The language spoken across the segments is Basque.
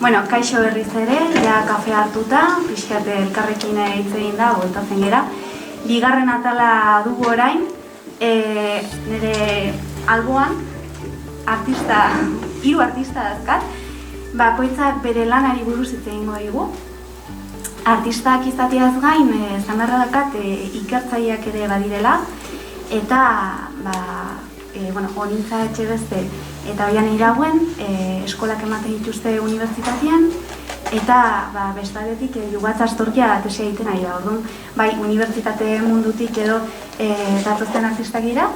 Bueno, kaixo berriz ere, ja kafe hartuta, pixkat elkarrekin hitz egin da, bueltatzen gera. Bigarren atala dugu orain, nire alboan, hiru artista dazkat, bakoitzak bere lanari buruz hitz egingo digu. Artistak izateaz gain, esan beharra dakat, ikertzaileak ere badirela, eta Onintza Etxebeste eta Oian Irauen eskolak ematen dituzte unibertsitatean, eta bestaldetik Jugatz Astorkia tesia egiten ari da. Orduan, bai, unibertsitate mundutik edo datozen artistak dira,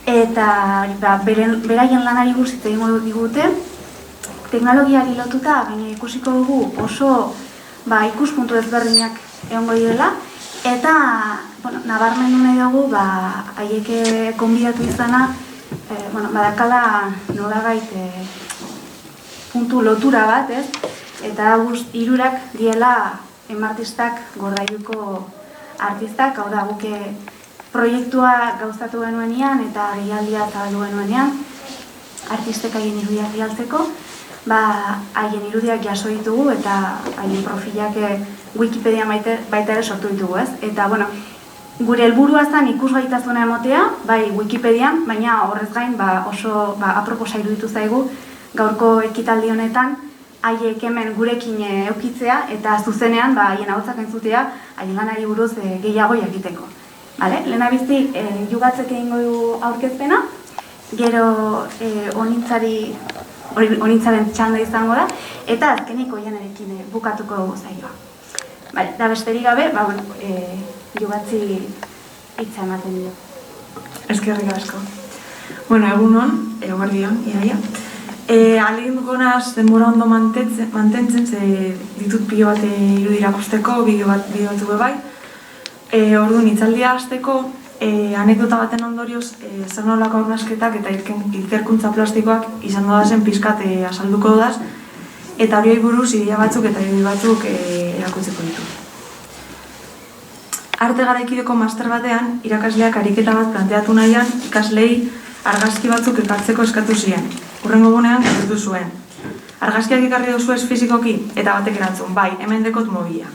eta beraien lanari buruz hitz egingo digute. Teknologiari lotuta, baina ikusiko dugu oso ikuspuntu ezberdinak egongo direla, eta nabarmendu nahi dugu haiek gonbidatu izana badakala nolabait puntu lotura bat, ez? Eta hirurak diela artistak gordailuko artistak, hau da guk proiektua gauzatu genuenean eta gehialdia zabaldu genuenean artistek haien irudiak bidaltzeko, haien irudiak jaso ditugu eta haien profilak Wikipedian baita ere sortu ditugu, ez? Eta, gure helburua zen ikusgaitasuna ematea, bai Wikipedian, baina horrez gain oso aproposa iruditu zaigu gaurko ekitaldi honetan haiek hemen gurekin eukitzea eta zuzenean haien ahotsak entzutea haien lanari buruz gehiago jakiteko. Lehendabizi Jugatzek egingo du aurkezpena, gero Onintzaren txanda izango da, eta azkenik Oianarekin bukatuko dugu zaioa. Da besterik gabe, Jugatzi hitza ematen dio. Eskerrik asko. Egunon, eguerdion, iaia. Ahaleginduko naz denbora ondo mantentzen, ze ditut pilo bat irudi irakusteko, bideo batzuk bai. Orduan, hitzaldia hasteko, anekdota baten ondorioz, zer nolako aurrasketak eta ikerkuntza plastikoak izan dodazen pixkat azalduko dodaz, eta horiei buruz ideia batzuk eta irudi batzuk erakutzeko ditu. Arte garaikideko master batean, irakasleak ariketa bat planteatu nahian, ikaslei argazki batzuk ekartzeko eskatu ziren. Hurrengo gunean gertu zuen. Argazkiak ekarri duzuez fizikoki eta batek erantzun, bai, hemen dekot mobila.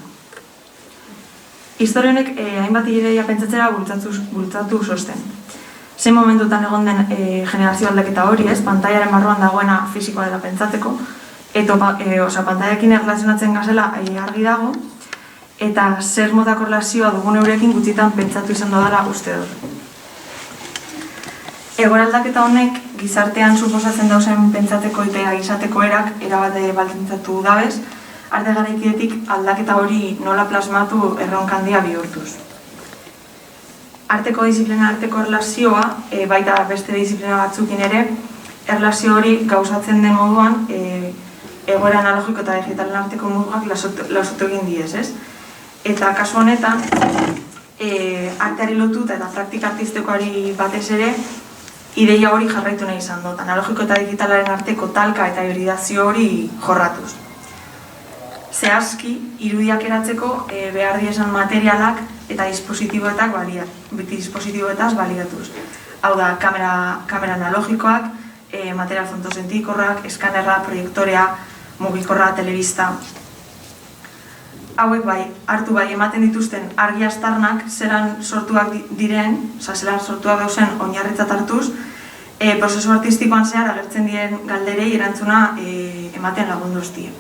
Historia honek hainbat ideia pentsatzera bultzatu zosten. Zein momentutan egon den generazio aldaketa hori, ez, pantaiaren barruan dagoena fizikoa dela pentsatzeko, eta pantaiakin erlazionatzen gazela argi dago, eta zer motako relazioa dugun eurekin gutxitan pentsatu izan dodala uste dut. Egoera aldaketa honek gizartean suposatzen dauzen pentsateko eta izateko erak erabate baldintzatu dabez, arte garaikidetik aldaketa hori nola plasmatu erronka handia bihurtuz. Arteko disiplina arteko erlazioa, baita beste disiplina batzukin ere, erlazio hori gauzatzen den moduan egoera analogiko eta digitalen arteko mugak lausotu egin diez, ez? Eta kasu honetan, arteari lotuta eta praktika artistikoari batez ere, ideia hori jarraitu nahi izan dut, analogiko eta digitalaren arteko talka eta hibridazio hori jorratuz. Zehazki, irudiak eratzeko behar diesan materialak eta dispositiboetaz baliatuz. Hau da, kamera analogikoak, material fotosentikorrak, eskanerra, proiektorea, mugikorra, telebista. Hauek hartu ematen dituzten argi astarnak zelan sortuak diren, zelan sortuak dauzen oinarritzat hartuz, prozesu artistikoan zehar agertzen diren galderei erantzuna ematen lagundu hostie.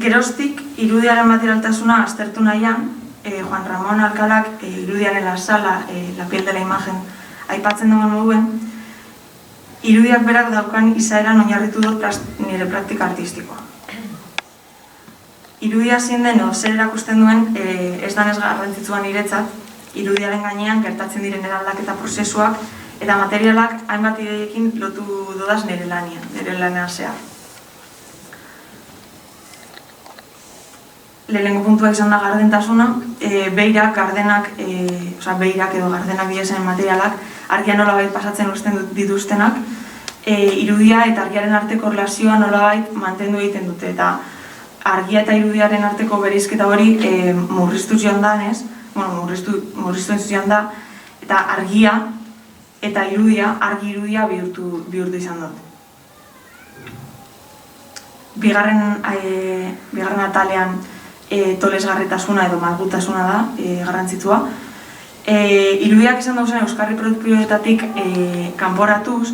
Geroztik, irudiaren materialtasuna aztertu nahian, Juan Ramón Alcalak irudiaren la sala, la piel de la imagen, aipatzen duen moduen, irudiak berak daukan izaeran oinarritu dut nire praktika artistikoa. Irudia zein den edo zer erakusten duen ez danez garrantzitsuan niretzat, irudiaren gainean gertatzen diren eraldaketa prozesuak eta materialak hainbat ideiekin lotu dodaz nire lanean zehar. Lehenengo puntua izan da gardentasuna, behirak edo gardenak bidezen materialak argia nolabait pasatzen uzten dituztenak, irudia eta argiaren arteko relazioa nolabait mantendu egiten dute, eta argia eta irudiaren arteko bereizketa hori murriztu joan danez, murriztu entzuzian da, eta argia eta irudia, argi irudia bihurtu izan dut. Bigarren atalean tolesgarritasuna edo malgutasuna da, garrantzitsua. Irudiak izan dauzen euskarri produktiboetatik kanporatuz,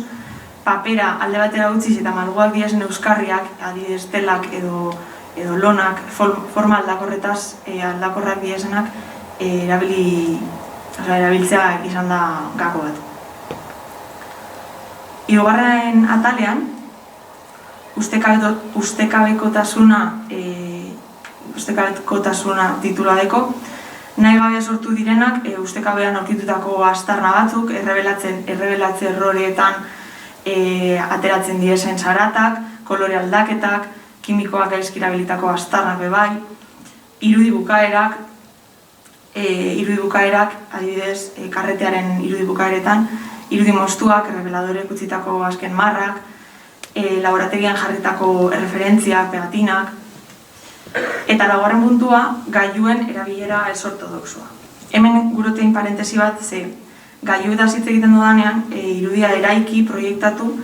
papera alde batera utziz eta malguak diazen euskarriak, adibidez telak edo lonak, forma aldakorretaz aldakorrak diazenak erabiltzea izan da gako bat. Hirugarren atalean, ustekabekotasuna titula deko, nahi gabe sortu direnak, ustekabean aurkitutako aztarna batzuk, errebelatze erroreetan ateratzen diezen zaratak, kolore aldaketak, kimikoak gaizkirabilitako aztarnak bebai, irudi bukaerak, adibidez, karretearen irudi bukaeretan, irudi moztuak, errebeladorek utzitako azken marrak, laborategian jarritako erreferentziak, pegatinak, eta laugarren puntua, gailuen erabilera ez ortodoxoa. Hemen gurotein parentesi bat, ze gailu eta hitz egiten dudanean, irudia eraiki, proiektatu,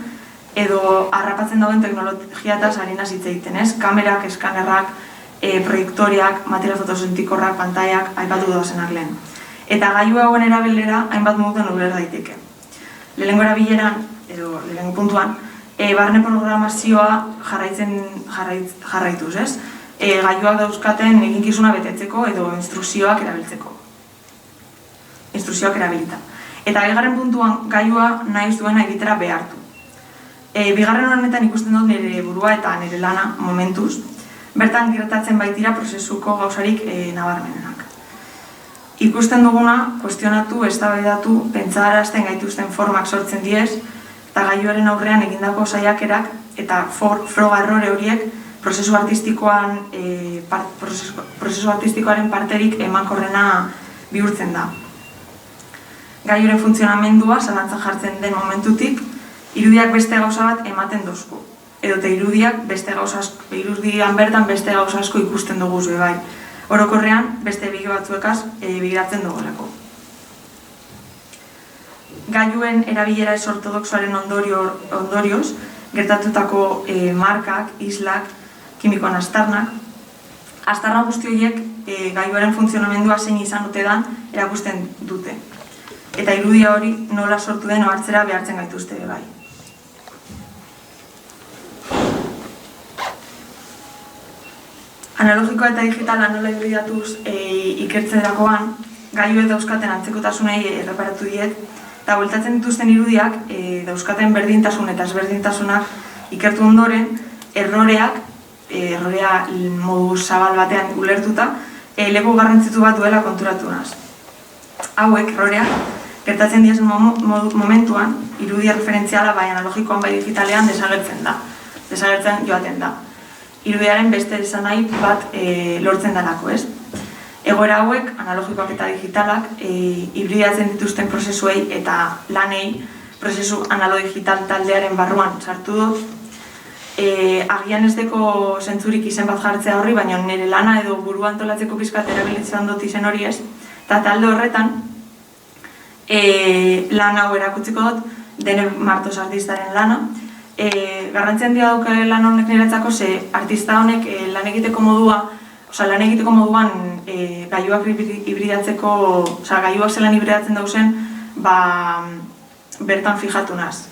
edo harrapatzen dauden teknologiataz harinaz hitz egiten, ez? Kamerak, eskanerrak, proiektoriak, material fotosentikorrak, pantaiak, aipatu doazenak lehen. Eta gailu hauen erabilera hainbat modutan uler daiteke. Lehenengo erabileran, edo lehenengo puntuan, barne programazioa jarraituz, ez? Gailuak dauzkaten eginkizuna betetzeko edo instrukzioak erabiltzeko. Instrukzioak erabilita. Eta bigarren puntuan gailua nahi duena egitera behartu. Bigarren honetan ikusten dut nire burua eta nire lana momentuz. Bertan gertatzen baitira prozesuko gauzarik nabarmenenak. Ikusten duguna, kuestionatu, eztabaidatu, pentsarazten gaituzten formak sortzen diez, eta gailuaren aurrean egindako saiakerak eta froga errore horiek prozesu artistikoaren parterik emankorrena bihurtzen da. Gailuaren funtzionamendua zalantzan jartzen den momentutik, irudiak beste gauza bat ematen dozku. Edote irudian bertan beste gauza asko ikusten dugu zue bai. Orokorrean beste bige batzuekaz begiratzen dugulako. Gailuen erabilera ez ortodoxoaren ondorioz, gertatutako markak, islak, kimikoan aztarnak. Aztarna guzti horiek gailuaren funtzionamendua zein izan dute dan erakusten dute. Eta irudia hori nola sortu den ohartzera behartzen gaituzte bai. Analogikoa eta digitala nola irudiatuz ikertzerakoan, gailuek dauzkaten antzekotasunei erreparatu diet, eta bueltatzen dituzten irudiak dauzkaten berdintasun eta ezberdintasunak ikertu ondoren, errorea modu zabal batean ulertuta, leku garrantzitu bat duela konturatu naz. Hauek, erroreak, gertatzen diazen momentuan, irudia referentziala bai analogikoan bai digitalean desagertzen joaten da. Irudiaren beste esan nahi bat lortzen dalako, ez? Egoera hauek, analogikoak eta digitalak, hibridatzen dituzten prozesuei eta lanei, prozesu analog-digital taldearen barruan sartu dut. Agian ez deko zentzurik izen bat jartzea horri, baina nire lana edo burua antolatzeko pizkat erabilitzen dut izen hori ez. Eta talde horretan, lan hau erakutziko dut, Dene Martos artistaren lana. Garrantzia handia dauka lan honek niretzako, ze artista honek lan egiteko moduan gailuak hibridatzeko, gailuak zelan hibridatzen dauzen, bertan fijatu naz.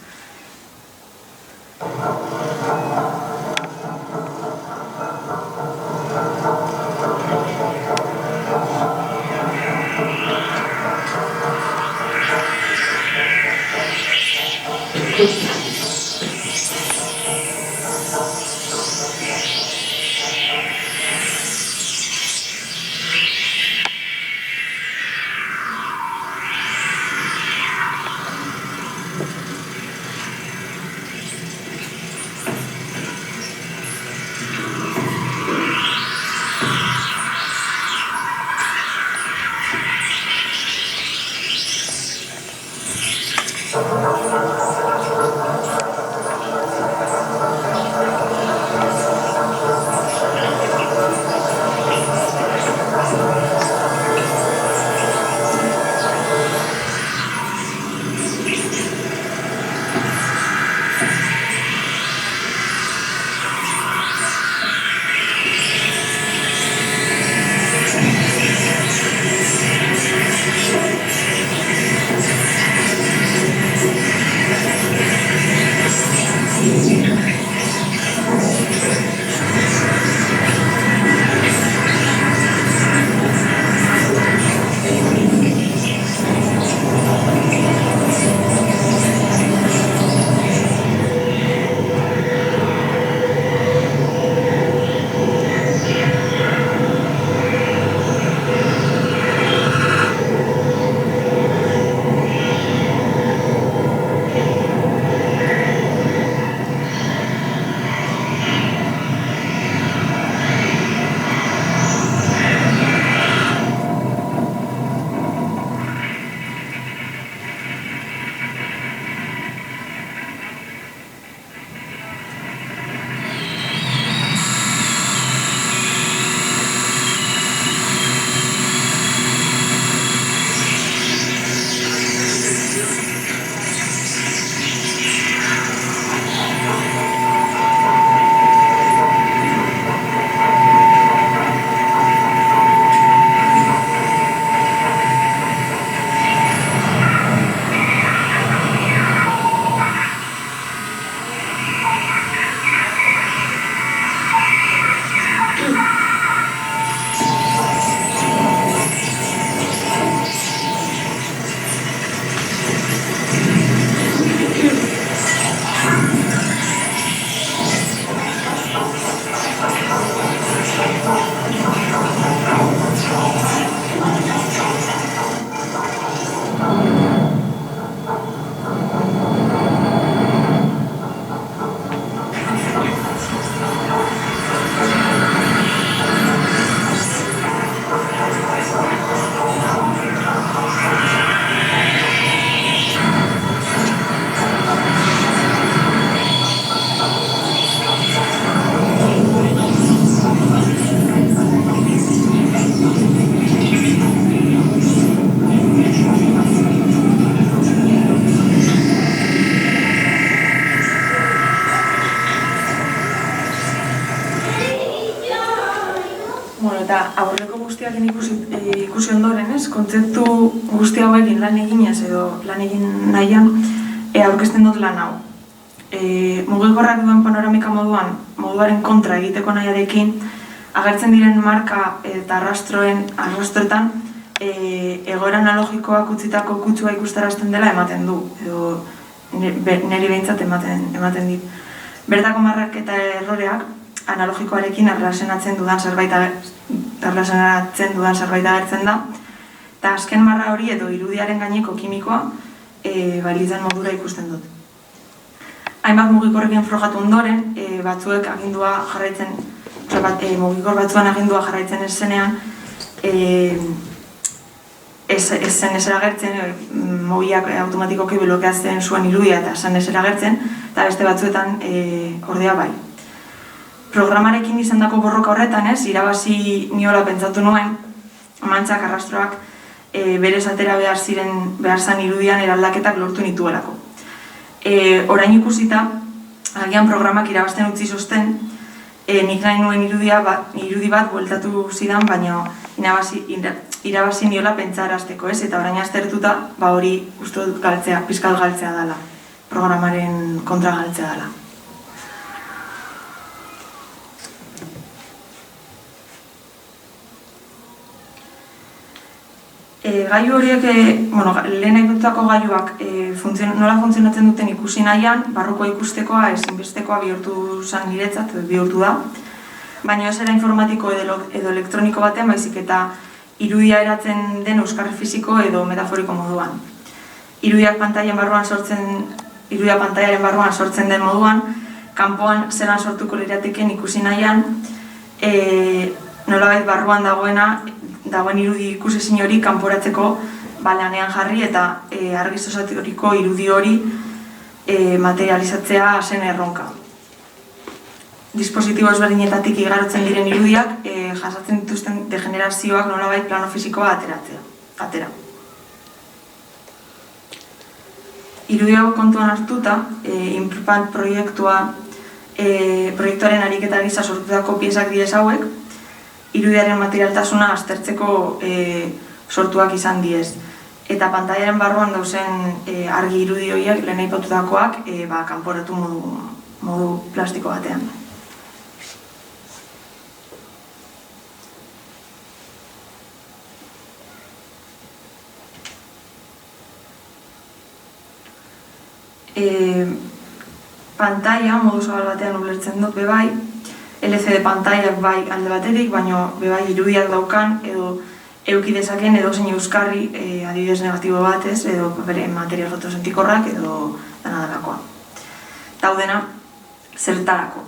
eta aurreko guztiaken ikusi ondoren, kontzeptu guzti hauekin lan eginez edo lan egin nahian aurkezten dut lan hau. Mugikorrak duen panoramika moduaren kontra egiteko nahiarekin, agertzen diren marka eta arrastroetan egoera analogikoak utzitako kutsua ikustarazten dela ematen du, edo niri behintzat ematen dit. Bertako marrak eta erroreak analogikoarekin erlazionatzen dudan zerbait agertzen da, eta azken marra hori edo irudiaren gaineko kimikoa balitzen modura ikusten dut. Hainbat mugikorrekin frogatu ondoren, batzuek agindua jarraitzen, mugikor batzuan agindua jarraitzen ez zenean, ez zen ez eragertzen, mobiak automatikoki blokeatzen zuen irudia eta zen ez eragertzen, eta beste batzuetan ordea bai. Programarekin izandako borroka horretan irabazi niola pentsatu nuen, mantxak arrastroak berez atera behar zan irudian eraldaketak lortu nituelako. Orain ikusita, agian programak irabazten utzi zosten, nik nahi nuen irudi bat bueltatu zidan, baina irabazi niola pentsarazteko, eta orain aztertuta, hori uste dut pizkat galtzea dela, programaren kontra galtzea dela. Gailu horiek, lehen aipatutako gailuak nola funtzionatzen duten ikusi nahian, barrukoa ikustekoa ezinbestekoa bihurtu zen niretzat, bihurtu da. Baina ez era informatiko edo elektroniko baten, baizik eta irudia eratzen den euskarri fisiko edo metaforiko moduan. Irudia pantaiaren barruan sortzen den moduan, kanpoan zelan sortuko lirateken ikusi nahian, nolabait barruan dagoen irudi ikusezin hori kanporatzeko lanean jarri eta argi zozatoriko irudi hori materializatzea zen erronka. Dispositibo ezberdinetatik igarotzen diren irudiak jasatzen dituzten degenerazioak nolabait plano fisikoa atera. Irudi hau kontuan hartuta, Impripant proiektuaren ariketa gisa sortutako piezak direz hauek, irudiaren materialtasuna aztertzeko sortuak izan diez. Eta pantaiaren barruan dauzen argi irudi horiek lehen aipatutakoak kanporatu modu plastiko batean. Pantaia modu zabal batean ulertzen dut bebai, LCD pantaiak bai alde baterik, baina bebai irudiak daukan edo euki dezaken edo zein euskarri adibidez negatibo batez edo bere material fotosentikorrak edo dana delakoa. Daudena, zertarako.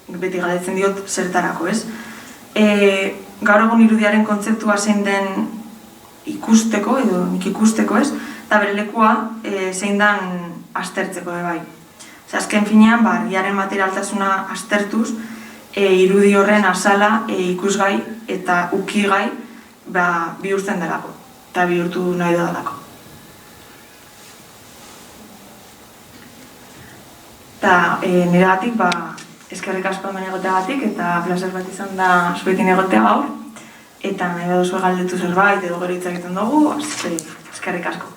Beti galdetzen diot zertarako, ez? Gaur egun irudiaren kontzeptua zein den ikusteko edo nik ikusteko, ez? Eta bere lekua zein den aztertzeko bai. Azken finean, argiaren materialtasuna aztertuz, irudi horren azala ikusgai eta ukigai bihurtzen delako, eta bihurtu nahi da delako. Eta niregatik, eskerrik asko hemen egoteagatik, eta plazer bat izan da zuekin egotea gaur, eta nahi da duzu galdetu zerbait edo gero hitz egiten dugu, eskerrik asko.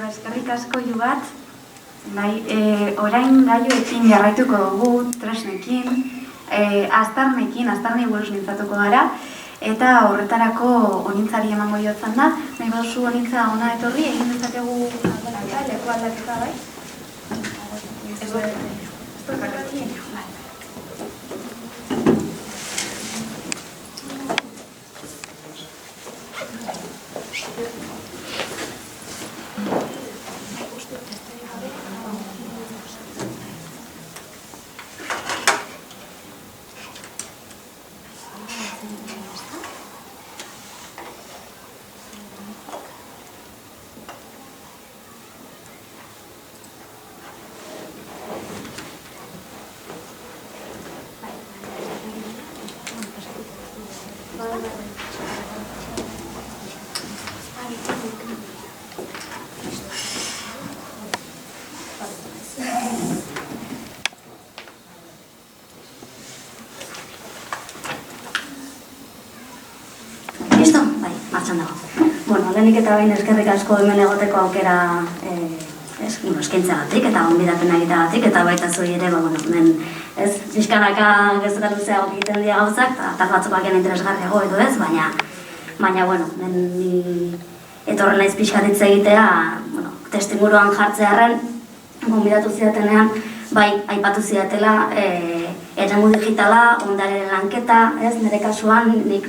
Eskerrik asko Jubat, orain gaioekin jarraituko dugu, tresnekin, aztarnei buruz mintzatuko gara, eta horretarako honintzari emango jotzen da, nahi baduzu honintza hona etorri, egin dezakegu leku aldaketa bai? Ez dut Vale. lehenik eta behin eskerrik asko hemen egoteko aukera eskaintzagatik eta gonbidapena egiteagatik, eta baita zuei ere, hemen pixkanaka gezuta luzeago egiten dira gauzak, eta batzukoak egin interesgarriago edo ez, baina, ni etorren naiz pixkatitz egitea, testinguruan jartzearen, gonbidatu zidatenean, bai, aipatu zidatela, eremu digitala, ondare lanketa, nire kasuan, nik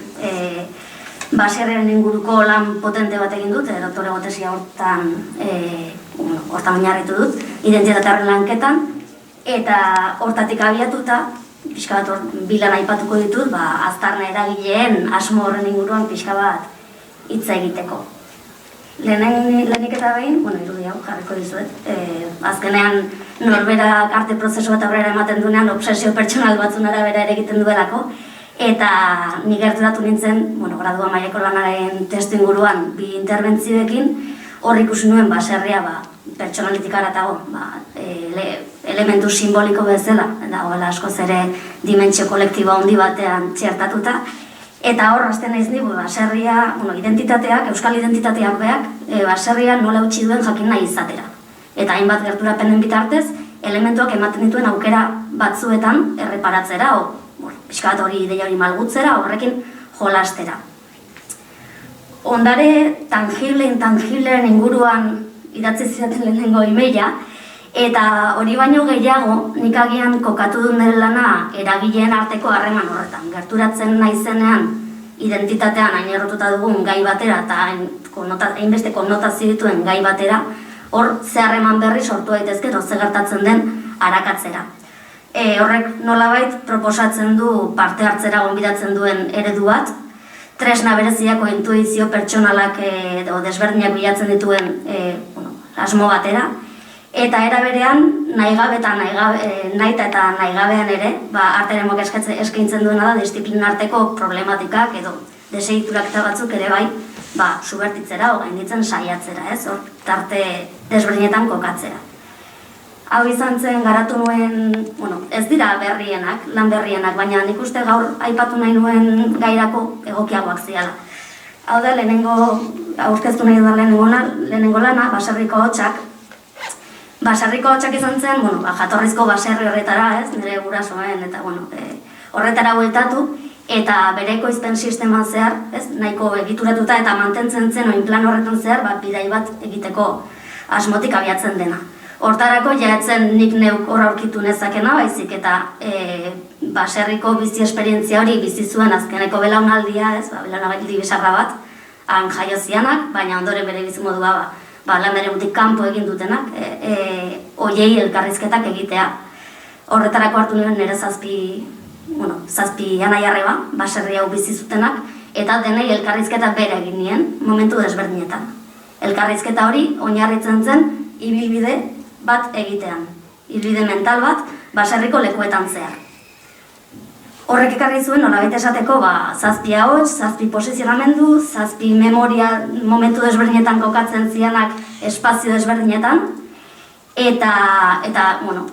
baserriaren inguruko lan potente bat egin dut, doktoregoa tesia hortan oinarritu dut, identitatearen lanketan, eta hortatik abiatuta, pixka bat bilan aipatuko ditut, aztarna eragileen asmo horren inguruan pixka bat hitz egiteko. Lehenik eta behin, irudi hau jarriko dizuet, azkenean norberak arte prozesu bat aurrera ematen duenean obsesio pertsonal batzun arabera ere egiten duelako, eta nik gerturatu nintzen, gradua mailako lanaren testu inguruan bi interbentzioekin, hor ikusi nuen baserria pertsonalitik haratago, elementu simboliko bezala, dagoela askoz ere dimentsio kolektibo handi batean txertatuta, eta hor, hasten naiz ni, baserria, identitateak, euskal identitateak beak, baserria nola utzi duen jakin nahi izatera. Eta hainbat gerturapenen bitartez, elementuak ematen dituen aukera batzuetan erreparatzera, pixka bat hori ideia hori malgutzera, horrekin jolastera. Ondare tangible-intangibleen inguruan idatzi zidaten lehenengo emaila, eta hori baino gehiago, nik agian kokatu duen lana eragileen arteko harreman horretan. Gerturatzen naizenean, identitatean hain errotuta dugun gai batera eta hainbeste konnotazio dituen gai batera, hor ze harreman berri sortu daitezke, ze gertatzen den arakatzera. Horrek nolabait proposatzen du parte hartzera gonbidatzen duen eredu bat, tresna bereziako intuizio pertsonalak edo desberdinak bilatzen dituen asmo batera, eta era berean, nahi eta nahi gabean ere, arteremoak eskaintzen duena da disiplina arteko problematikak edo desegiturak eta batzuk ere bai, subertitzera o gainditzen saiatzera, hor tarte desberdinetan kokatzera. Hau izan zen garatu nuen, ez dira berrienak, lan berrienak, baina nik uste gaur aipatu nahi nuen gairako egokiagoak ziala. Hau da, aurkeztu nahi da lehenengo lana, Baserriko Hotsak. Baserriko Hotsak izan zen, jatorrizko baserri horretara, nire gurasoen, eta horretara bueltatu, eta bere ekoizpen sisteman zehar, nahiko egituratuta eta mantentzen zen oin plan horretan zehar, bidai bat egiteko asmotik abiatzen dena. Hortarako jaetzen nik neuk hor aurkitu nezakena, baizik eta baserriko bizi esperientzia hori bizi zuen azkeneko belaunaldia, belaunaldi bizarra bat, han jaio zianak, baina ondoren bere bizimodua landaremutik kanpo egin dutenak, oiei elkarrizketak egitea. Horretarako hartu nuen nire zazpi anai-arreba, baserri hau bizi zutenak, eta denei elkarrizketa bere egin nien, momentu desberdinetan. Elkarrizketa hori oinarritzen zen ibilbide bat egitean, ibilbide mental bat baserriko lekuetan zehar. Horrek ekarri zuen nolabait esateko zazpi ahots, zazpi posizionamendu, zazpi memoria momentu desberdinetan kokatzen zianak espazio desberdinetan, eta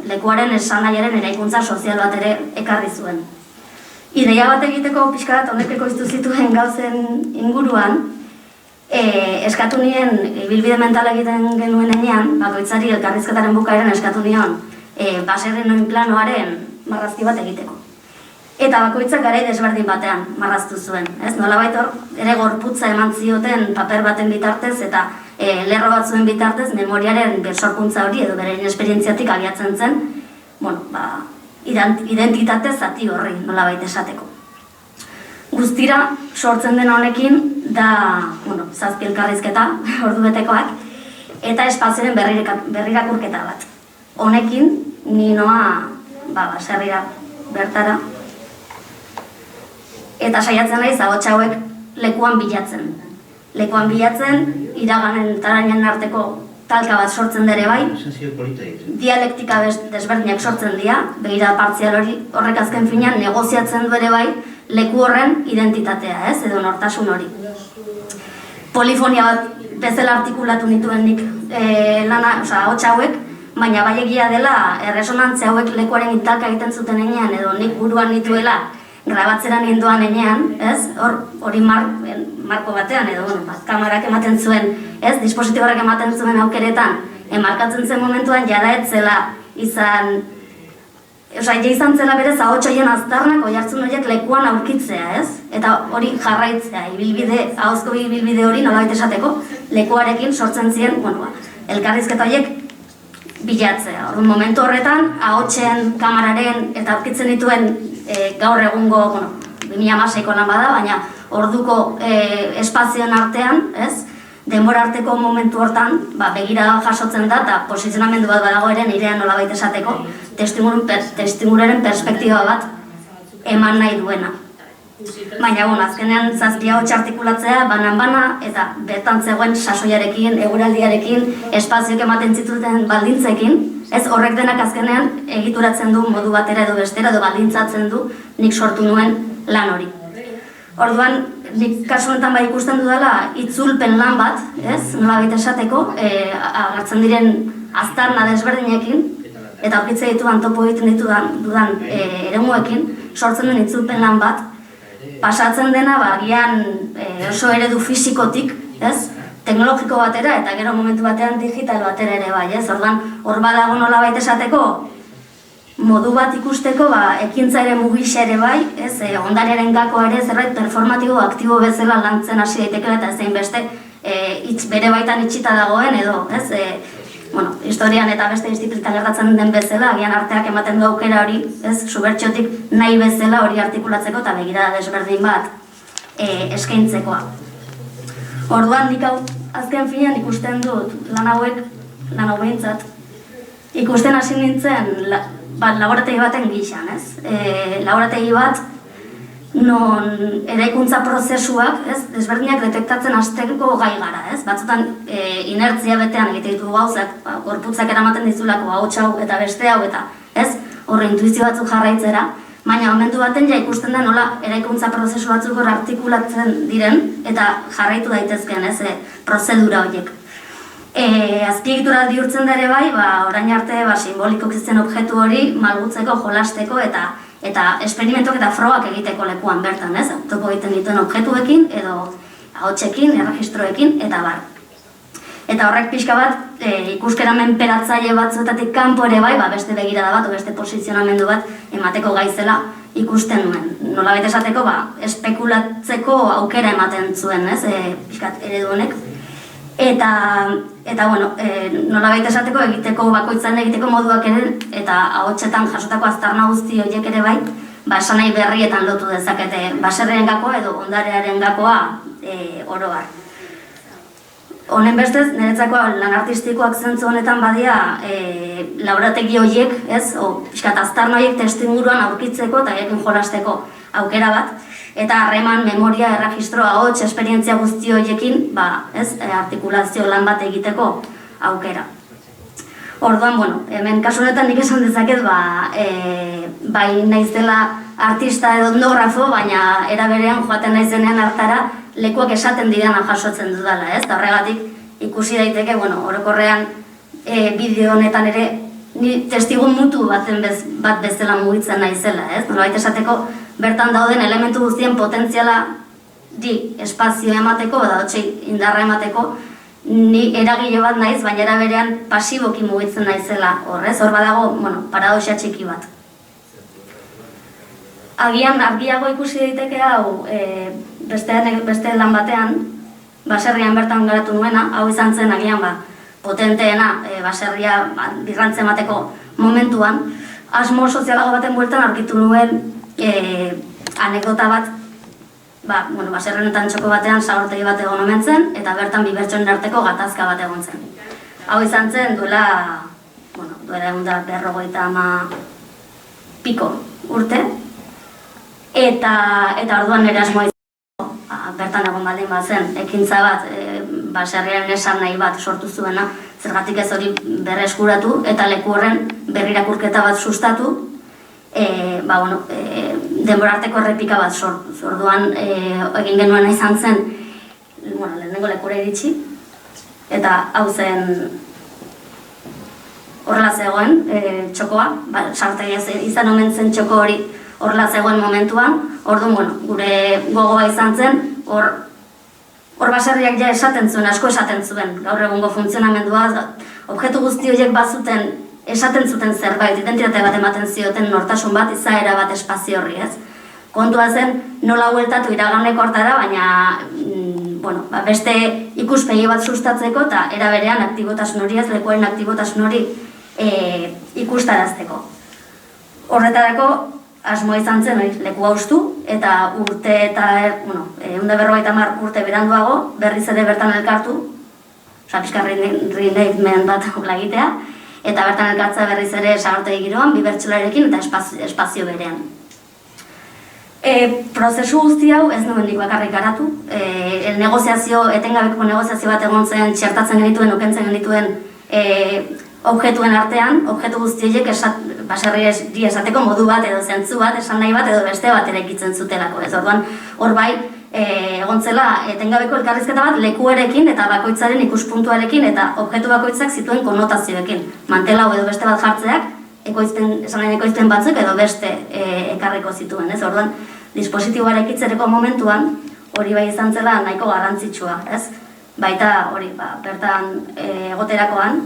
lekuaren esanaiaren eraikuntza sozial bat ere ekarri zuen. Ideia bat egiteko pixka bat honek ekoiztu zituen gauzen inguruan, eskatu nien ibilbide mental egiten genuen enean, bakoitzari elkarrizketaren bukaeran eskatu nion baserrien oin planoaren marrazki bat egiteko. Eta bakoitzak garai desberdin batean marraztu zuen. Nolabait hor, ere gorputza eman zioten paper baten bitartez eta lerro batzuen bitartez memoriaren sorkuntza hori edo bere esperientziatik abiatzen zen identitate zati horri nolabait esateko. Guztira sortzen dena honekin da zazpi elkarrizketa ordubetekoak eta espazioaren berrirakurketa bat. Honekin ni noa baserrira bertara eta saiatzen naiz ahots hauek lekuan bilatzen. Lekuan bilatzen, iraganen tarainen arteko talka bat sortzen dere bai, dialektika desberdinak sortzen dira, begira partzial hori, horrek azken finean negoziatzen du ere bai, leku horren identitatea, edo nortasun hori. Polifonia bat bezala artikulatu nituen nik ahots hauek, baina bai egia dela erresonantzia hauek lekuaren talka egiten zuten enean, edo nik buruan nituela grabatzera ninduan enean, hori marko batean, edo, kamerak ematen zuen, ez, dispositiboak ematen zuen aukeretan, markatzen zen momentuan jada etzela izan, izan zela berez ahotsaien aztarnak oihartzun horiek lekuan aurkitzea, ez? Eta hori jarraitzea, ahozko ibilbide hori nolabait esateko, lekuarekin sortzen ziren, elkarrizketa horiek bilatzea. Momentu horretan, ahotsen, kamararen eta aurkitzen dituen gaur egungo, 2016ko lan bada, baina orduko espazioen artean, ez? Denbora arteko momentu hortan, begira jasotzen da, eta posizionamendu bat badago ere nirean nolabait esateko, testimuraren perspektiba bat eman nahi duena. Baina, azkenean zazpia hotx artikulatzea, banan-bana, eta bertan zegoen sasoiarekin, eguraldiarekin, espazioak ematen zituzten baldintzekin, ez horrek denak azkenean egituratzen du modu batera edo bestera, edo baldintzatzen du nik sortu nuen lan hori. Orduan, nik kasu honetan ikusten dudala itzulpen lan bat, ez, nolabait esateko, agertzen diren aztarna desberdinekin, eta aurkitze ditudan topo egiten dudan eremuekin, sortzen den itzulpen lan bat, pasatzen dena, agian oso eredu fisikotik, ez, teknologiko batera, eta gero momentu batean digital batera ere bai, ez, orduan, hor badago nolabait esateko, modu bat ikusteko, ekintza ere mugixe ere bai, ondarearen gakoa ere zerbait performatibo aktibo bezala lantzen hasi daitekela eta zein beste bere baitan itxita dagoen edo, historian eta beste disziplinetan gertatzen den bezala, agian arteak ematen du aukera hori, subertsiotik nahi bezala hori artikulatzeko eta begirada desberdin bat eskaintzekoa. Orduan, nik hau azken finean ikusten dut lan hau behintzat, ikusten hasi nintzen laborategi baten gixan, ez? Laborategi bat, non eraikuntza prozesuak, ez? Desberdinak detektatzen hasteko gai gara, ez? Batzutan inertzia betean egite ditu gauzak, gorputzak eramaten dizulako ahots hau eta beste hau eta, ez? Horre intuizio batzuk jarraitzera, baina momentu baten ja ikusten da nola eraikuntza prozesu batzuk hor artikulatzen diren eta jarraitu daitezkeen, ez? Prozedura horiek. Azpiegitura bihurtzen da ere bai, orain arte simboliko zen objektu hori malgutzeko, jolasteko eta esperimentok eta frogak egiteko lekuan bertan, ez? Topo egiten dituen objektuekin edo ahotsekin, erregistroekin eta bar. Eta horrek pixka bat ikuskera menperatzaile batzuetatik kanpo ere bai, beste begirada bat, beste posizionamendu bat emateko gaizela ikusten nuen. Nolabait esateko, espekulatzeko aukera ematen zuen, ez? Pixkat eredu honek. Eta nolabait esateko egiteko bakoitzan egiteko moduak ere eta ahotsetan jasotako aztarna guzti horiek ere bai, esanai berrietan lotu dezakete baserriaren gakoa edo ondarearen gakoa oro har. Honen bestez, niretzako lan artistikoak zentzu honetan badia laborategi horiek, ez, pixkat aztarna horiek testuinguruan aurkitzeko eta haiekin jolasteko aukera bat, eta harreman, memoria, erregistro, ahots, esperientzia guzti horiekin, artikulazio lan bat egiteko aukera. Orduan, hemen kasu honetan nik esan dezaket, bai naizela artista edo etnografo, baina era berean joaten naizenean hartara lekuak esaten direna jasotzen dudala, ez? Eta horregatik ikusi daiteke, orokorrean bideo honetan ere ni testigu mutu bat bezala mugitzen naizela, ez? Nolabait esateko bertan dauden elementu guztien potentziala di espazio emateko edo hotsei indarra emateko ni eragile bat naiz, baina era berean pasiboki mugitzen naizela horrez, hor badago, paradoxa txiki bat. Agian argiago ikusi daiteke hau beste lan batean, baserrian bertan garatu nuena, hau izan zen agian potenteena baserria birrantze emateko momentuan, asmo sozialago baten bueltan aurkitu nuen anekdota bat, baserri honetan txoko batean zabortegi bat egon omen zen, eta bertan bi pertsonen arteko gatazka bat egon zen. Hau izan zen duela 150 piko urte, eta orduan nire asmoa bertan egon baldin bazen, ekintza bat, baserriaren esan nahi bat sortu zuena, zergatik ez hori berreskuratu eta leku horren berrirakurketa bat sustatu, denbora arteko errepika bat sortuz. Orduan egin genuena izan zen, lehenengo lekura iritsi, eta hau zen horrela zegoen txokoa, sartegi izan omen zen txoko hori horrela zegoen momentuan, orduan, gure gogoa izan zen, hor hor baserriak ja esaten zuen, asko esaten zuen, gaur egungo funtzionamendua, objektu guzti horiek bazuten esaten zuten zerbait, identitate bat ematen zioten nortasun bat, izaera bat espazio horri, ez? Kontua zen nola hueltatu iraganeko hortara, baina beste ikuspegi bat sustatzeko eta era berean aktibotasun hori, ez lekuaren aktibotasun hori ikustarazteko. Horretarako asmoa izan zen leku haustu eta urte eta 150 urte beranduago berriz ere bertan elkartu, pixka reenactment bat egitea, eta bertan elkartza berriz ere sagartegi giroan, bi bertsolarekin eta espazio berean. Prozesu guzti hau ez nuen nik bakarrik garatu, etengabeko negoziazio bat egon zen txertatzen genituen, okentzen genituen objektuen artean, objektu guzti horiek baserri esateko modu bat edo zentzu bat, esan nahi bat edo beste bat eraikitzen zutelako. Ez orduan, hor bai, egon zela etengabeko elkarrizketa bat lekuarekin eta bakoitzaren ikuspuntuarekin eta objektu bakoitzak zituen konotazioekin. Mantela edo beste bat jartzeak, ekoizpen batzuk edo beste ekarriko zituen. Ez orduan, dispositiboa eraikitzereko momentuan hori bai izan zela nahiko garrantzitsua. Baita hori, bertan egoterakoan,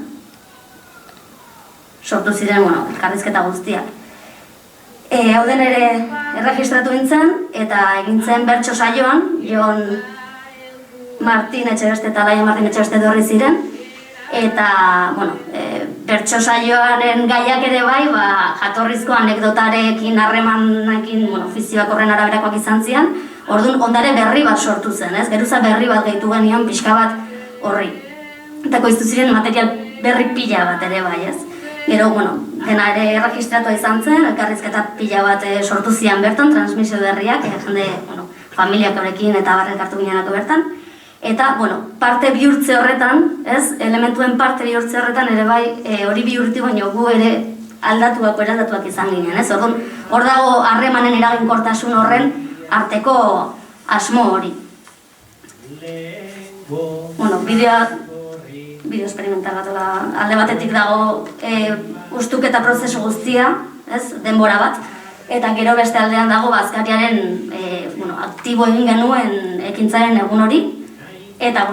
sortu ziren, elkarrizketa guztiak. Hauden ere erregistratu nintzen, eta egin zen bertso saioan, Jon Martin Etxebeste eta Laia Martin Etxebeste dorri ziren, eta, bertso saioaren gaiak ere bai, jatorrizko anekdotarekin, harremanekin, ofizioak horren araberakoak izan zian, orduan ondare berri bat sortu zen, geruza berri bat gehitu genion pixka bat horri. Eta koiztu ziren material berri pila bat ere bai, Gero, dena ere erregistratua izan zen, elkarrizketa pila bat sortu zian bertan, transmisio berriak, jende, familiak horrekin eta barrelkartu gineanako bertan. Eta, parte bihurtze horretan, elementuen parte bihurtze horretan ere bai, hori bihurti baino gu ere eraldatuak izan ginen, Orduan, hor dago harremanen eraginkortasun horren arteko asmo hori. Bideo experimental bat, alde batetik dago ustuketa prozesu guztia, denbora bat, eta gero beste aldean dago azkariaren aktibo egin genuen ekintzaren egun hori, eta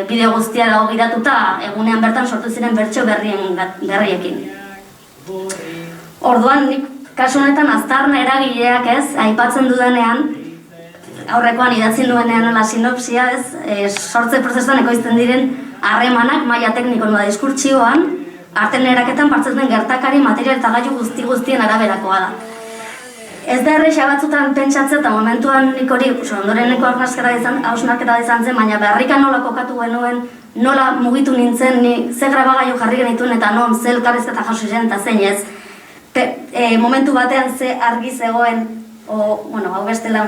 bideo guztia dago giratuta egunean bertan sortu ziren bertso berriekin. Orduan, nik kasu honetan aztarna eragileak aipatzen dudanean, aurrekoan idatzi nuenean nola sinopsia, sortze prozesuan ekoizten diren harremanak maila tekniko nola diskurtsioan, arten eraketan partzen den gertakari, material eta gailu guztien araberakoa da. Ez da erresa batzutan pentsatzen eta momentuan nik hori ondoreneko hausnarketa izan zen, baina beharrikan nola kokatu genuen, nola mugitu nintzen, ni ze grabagailu jarri genituen eta non, ze elkarrizketa jaso zen eta zein ez. Momentu batean ze argi zegoen, hau beste lan,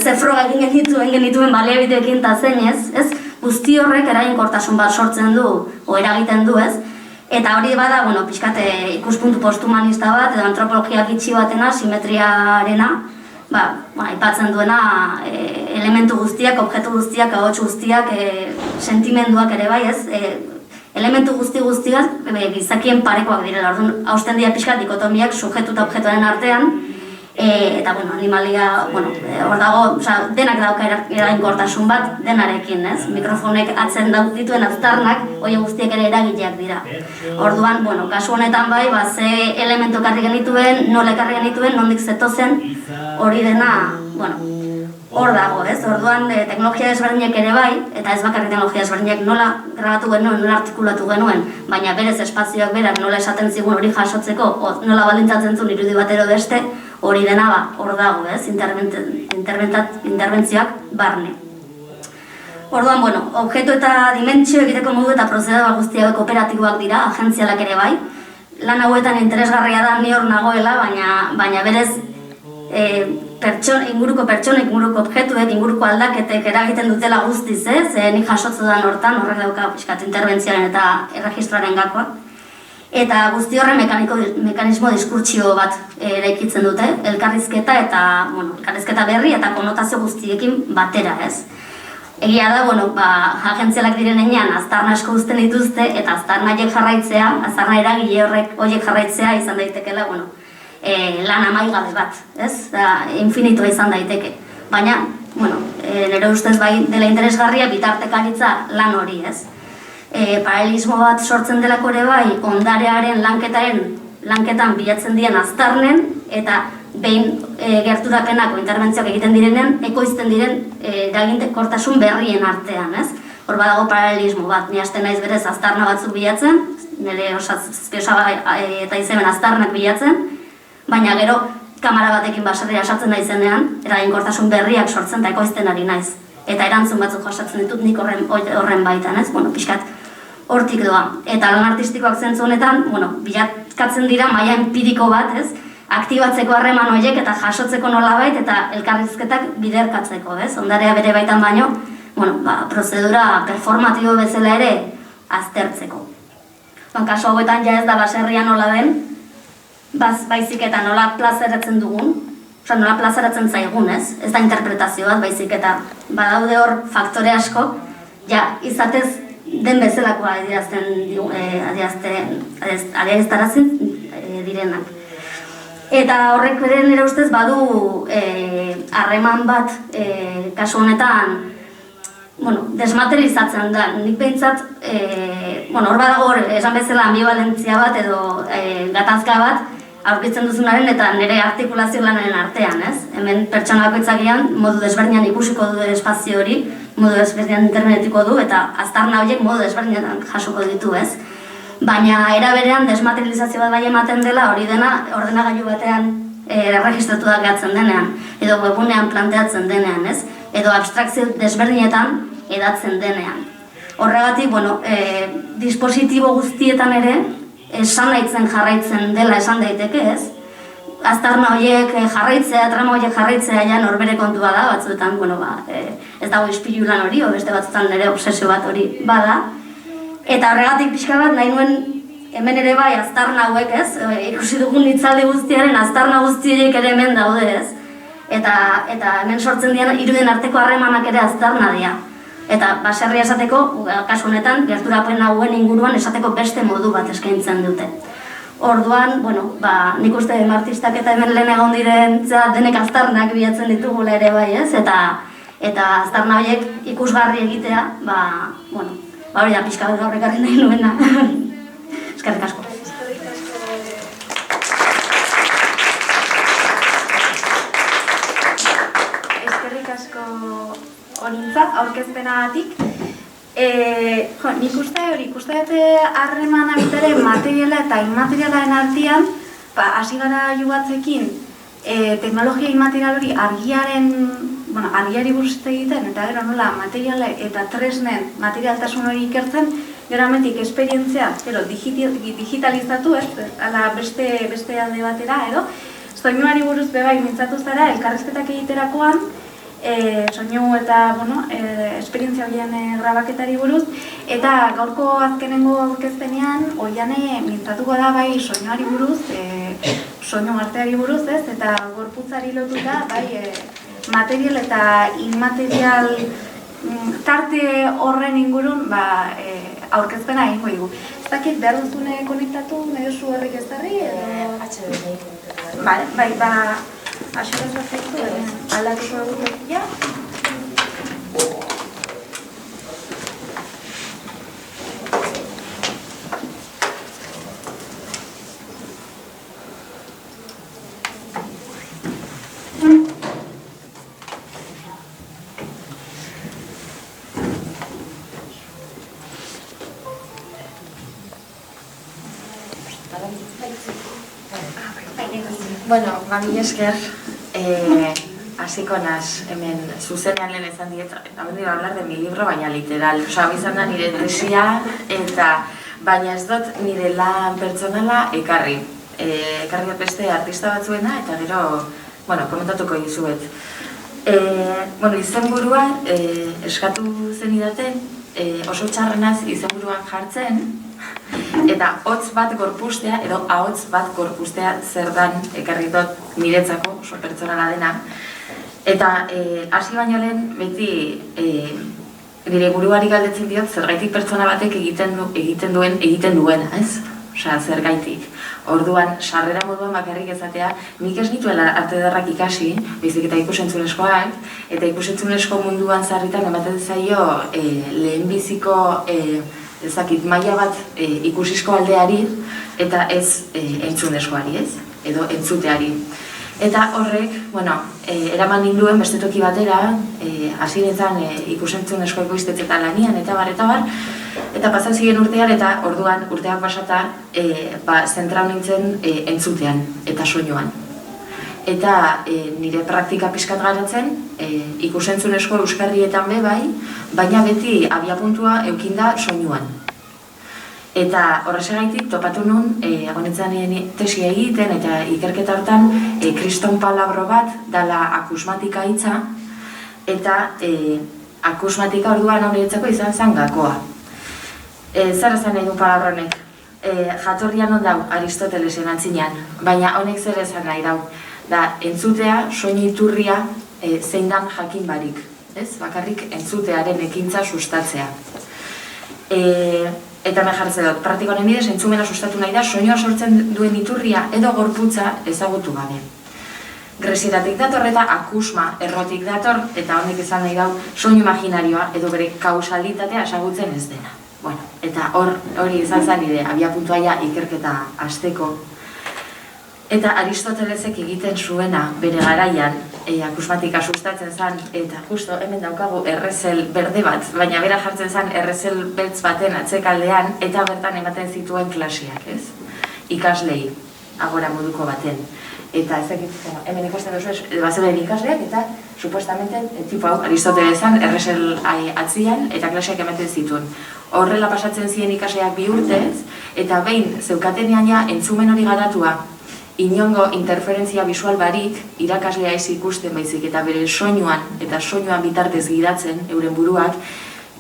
ze froga egin genituen baliabideekin eta zein ez, guzti horrek eraginkortasun bat sortzen du, o eragiten du eta hori bada, pixkate ikuspuntu posthumanista bat, edo antropologia gitxi batena, simetriarena, aipatzen duena elementu guztiak, objektu guztiak, ahots guztiak, sentimenduak ere bai elementu guztiak gizakien parekoak direla, orduan hausten dira pixkat dikotomiak subjektu eta objektuaren artean, eta animalia, hor dago, denak dauka eraginkortasun bat denarekin, mikrofonek atzen dituen aztarnak, hori guztiak ere eragileak dira. Orduan, kasu honetan bai, ze elementu ekarri genituen, nola ekarri genituen, nondik zetozen, hori dena, hor dago, orduan teknologia desberdinak ere bai, eta ez bakarrik teknologia desberdinak nola grabatu genuen, nola artikulatu genuen, baina berez espazioak berak nola esaten zigun hori jasotzeko, nola baldintzatzen zuen irudi bat edo beste, hori dena hor dago, interbentzioak barne. Orduan, objektu eta dimentsio egiteko modu eta prozedura guztiak kooperatiboak dira, agentzialak ere bai. Lan hauetan interesgarria da ni hor nagoela, baina berez inguruko pertsonek, inguruko objektuek, inguruko aldaketek eragiten dutela guztiz, nik jasotzu da hortan, horrek dauka pixkat interbentzioaren eta erregistroaren gakoa. Eta guzti horren mekanismo diskurtsio bat eraikitzen dute, elkarrizketa eta elkarrizketa berri eta konotazio guztiekin batera, Egia da, agentzialak direnean aztarna asko uzten dituzte eta aztarna jarraitzea, aztarna eragile horiek jarraitzea izan daitekela, lan amaigabe bat, infinitua izan daiteke. Baina nire ustez bai dela interesgarria bitartekaritza lan hori, ez? Paralelismo bat sortzen delako ere bai, ondarearen lanketan bilatzen diren aztarnen, eta behin gerturapenako interbentzioak egiten direnen, ekoizten diren eraginkortasun berrien artean, ez? Hor badago paralelismo bat, ni hasten naiz berez aztarna batzuk bilatzen, nire eta izemen aztarnak bilatzen, baina gero kamera batekin baserria sartzen naizenean, eraginkortasun berriak sortzen eta ekoizten ari naiz. Eta erantzun batzuk jasatzen ditut nik horren baitan, ez? Pixkat hortik doa. Eta lan artistikoak zentzu honetan, bilakatzen dira maila empiriko bat, ez? Aktibatzeko harreman horiek eta jasotzeko nolabait eta elkarrizketak biderkatzeko, ez? Ondarea bere baitan baino, prozedura performatibo bezala ere aztertzeko. Kasu hauetan ja ez da baserria nola den, baizik eta nola plazaratzen dugun, nola plazaratzen zaigun, ez? Ez da interpretazio bat, baizik eta badaude hor faktore asko, izatez den bezalakoa adieraztarazten direnak. Eta horrek bere nire ustez badu harreman bat kasu honetan desmaterializatzen da. Nik behintzat, hor badago esan bezala ambivalentzia bat edo gatazka bat aurkitzen duzunaren eta nire artikulazio lanaren artean, ez? Hemen pertsona bakoitzakian modu desberdinan ikusiko du espazio hori, modu desberdinan intervenetiko du eta aztarna horiek modu desberdinan jasuko ditu, ez? Baina era berean desmaterializazio bat bai ematen dela hori dena ordenagailu batean erregistratuak gehatzen denean, edo webunean planteatzen denean, ez? Edo abstrakzio desberdinetan edatzen denean. Horregatik, dispositibo guztietan ere, esan nahitzen jarraitzen dela esan daiteke, ez? Aztarna horiek jarraitzea, trama horiek jarraitzea ja norbere kontua da, batzuetan, ez dago ispilu lan hori, beste batzuetan nire obsesio bat hori bada. Eta horregatik pixka bat nahi nuen hemen ere bai aztarna hauek, ez? Ikusi dugun hitzaldi guztiaren aztarna guztiek ere hemen daude, ez? Eta hemen sortzen dian irudien arteko harremanak ere aztarna dira. Eta baserria esateko, kasu honetan, gerturapen hauen inguruan esateko beste modu bat eskaintzen dute. Orduan, nik uste artistak eta hemen lehen egon diren denek aztarnak bilatzen ditugula ere bai, ez? Eta aztarna horiek ikusgarri egitea, hori da pixka bat horrekarri nahi nuena. Eskerrik asko. Eskerrik asko Onintza, aurkezpenagatik. Nik uste dute harremana bitare materiala eta inmaterialaren artean, hasi gara jugatzekin teknologia inmaterial hori argiari buruz egiten, eta gero nola materiala eta tresnen materialtasun hori ikertzen, gero ametik esperientzia, digitalizatu, ala beste alde batera, edo, soinuari buruz bebai mintzatu zara, elkarrizketak egiterakoan, soinu eta esperientzia horien grabaketari buruz, eta gaurko azkenengo aurkezpenean oiane mintzatuko da bai soinuari buruz, soinu arteari buruz, eta gorputzari lotuta bai material eta inmaterial tarte horren ingurun aurkezpena egingo dugu. Ez dakit behar duzune konektatu, medio zu horrik ez darri, edo... Bai, Aixeraz bazaitu, aldatuko egutekia. Bueno, mil esker, hasiko naz, hemen zuzenean lehen ezan diet, haber hablar de mi libro, baina literal. Osa, bizan da nire tesia, eta baina ez dut nire lan pertsonala ekarri. Ekarri dut beste artista batzuena, eta gero, komentatuko dizuet. Izenburua eskatu zenidaten, oso txarrenaz izenburuan jartzen, eta hotz bat gorpustea, edo ahots bat gorpustea zer dan ekarri dut niretzako, oso pertsonala dena. Eta hasi baino lehen beti nire buruari galdetzen diot zergaitik pertsona batek egiten duena, ez? osea, zergaitik. Orduan, sarrera moduan bakarrik ezatea, nik ez nituela arte ederrak ikasi, baizik eta ikusentzunezkoak, eta ikusentzunezko munduan zarritan ematen zaio lehenbiziko ezakit maila bat ikusizko aldeari, eta ez entzunezkoari, ez? Edo entzuteari. Eta horrek, eraman ninduen beste toki batera, hasi nintzen ikusentzunezko ekoiztetzetan lanian, eta bar, eta pasan ziren urtean, eta orduan urteak pasata, zentrau nintzen entzutean eta soinuan. Eta nire praktika pixkat garatzen, ikusentzunezko euskarrietan bai, baina beti abiapuntua eukinda soinuan. Eta horrexegaitik topatu nun, agonetzen tesia egiten eta ikerketa hortan kriston palabro bat dala akusmatika hitza, eta akusmatika orduan horretzako izan zen gakoa. Zer esan nahi du palabra honek? Jatorrian on dau Aristotelesen antzinean, baina honek zer esan nahi dau? Da, entzutea, soinu iturria zein dan jakin barik, ez? Bakarrik entzutearen ekintza sustatzea. Eta me jartze dut, praktikoaren bidez entzumena sustatu nahi da, soinua sortzen duen iturria edo gorputza ezagutu gabe. Gresieratik dator eta akusma errotik dator, eta honek izan nahi dau, soinu imaginarioa edo bere kausalitatea ezagutzen ez dena. Eta hori izan zen nire abiapuntua ikerketa hasteko. Eta Aristotelesek egiten zuena bere garaian, akusmatika sustatzen zen, eta justo hemen daukagu errezel berde bat, baina bera jartzen zen errezel beltz baten atzekaldean, eta bertan ematen zituen klaseak, ez? Ikaslei, agora moduko baten. Eta hemen ikusten duzu, bazela ikasleak, eta supuestamente, tipo hau, Aristotelesen errezel atzian, eta klaseak ematen zituen. Horrela pasatzen ziren ikasleak 2 urtez, eta behin zeukatenean entzumen hori garatua, inongo interferentzia visual barik, irakaslea ez ikusten baizik eta bere soinuan eta soinuan bitartez gidatzen, euren buruak,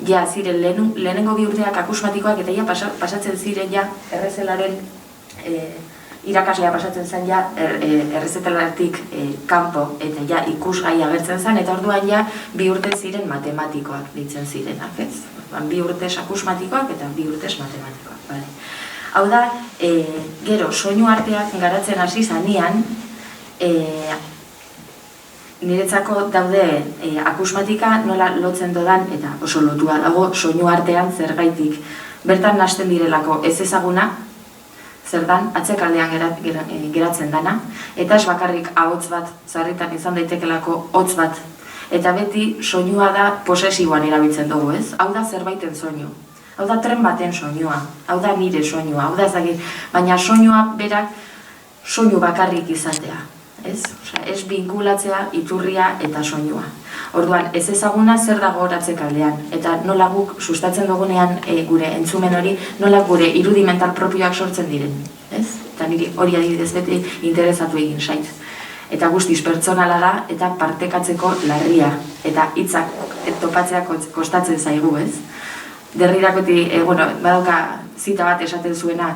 ziren lehenengo 2 urteak akusmatikoak eta pasatzen ziren errezelaren irakaslea pasatzen zen errezetelatik kanpo eta ikusgai agertzen zen, eta orduan 2 urte ziren matematikoak ditzen zirenak, ez? 2 urtez akusmatikoak eta 2 urtez matematikoak, bale? Hau da, gero, soinu arteak garatzen hasi zanean, niretzako daude akusmatika nola lotzen dodan, eta oso lotua dago soinu artean zergaitik. Bertan nahasten direlako ez ezaguna, zer dan, atzekaldean geratzen dana, eta ez bakarrik ahots bat, zarritan izan daitekelako hotz bat, eta beti soinua da posesiboan erabiltzen dugu, ez? Hau da zerbaiten soinu. Hau da tren baten soinua, hau da nire soinua, hau da ezagir, baina soinua berak soinu bakarrik izatea, ez? Ez binkulatzea iturria eta soinua. Orduan, ez ezaguna zer dago atzekaldean, eta nola guk sustatzen dugunean gure entzumen hori, nola gure irudimental propioak sortzen diren, ez? Eta niri hori adibidez beti interesatu egin zait. Eta guztiz pertsonala da, eta partekatzeko larria, eta hitzak topatzea kostatzen zaigu, ez? Derridakoti, badauka zita bat esaten zuena,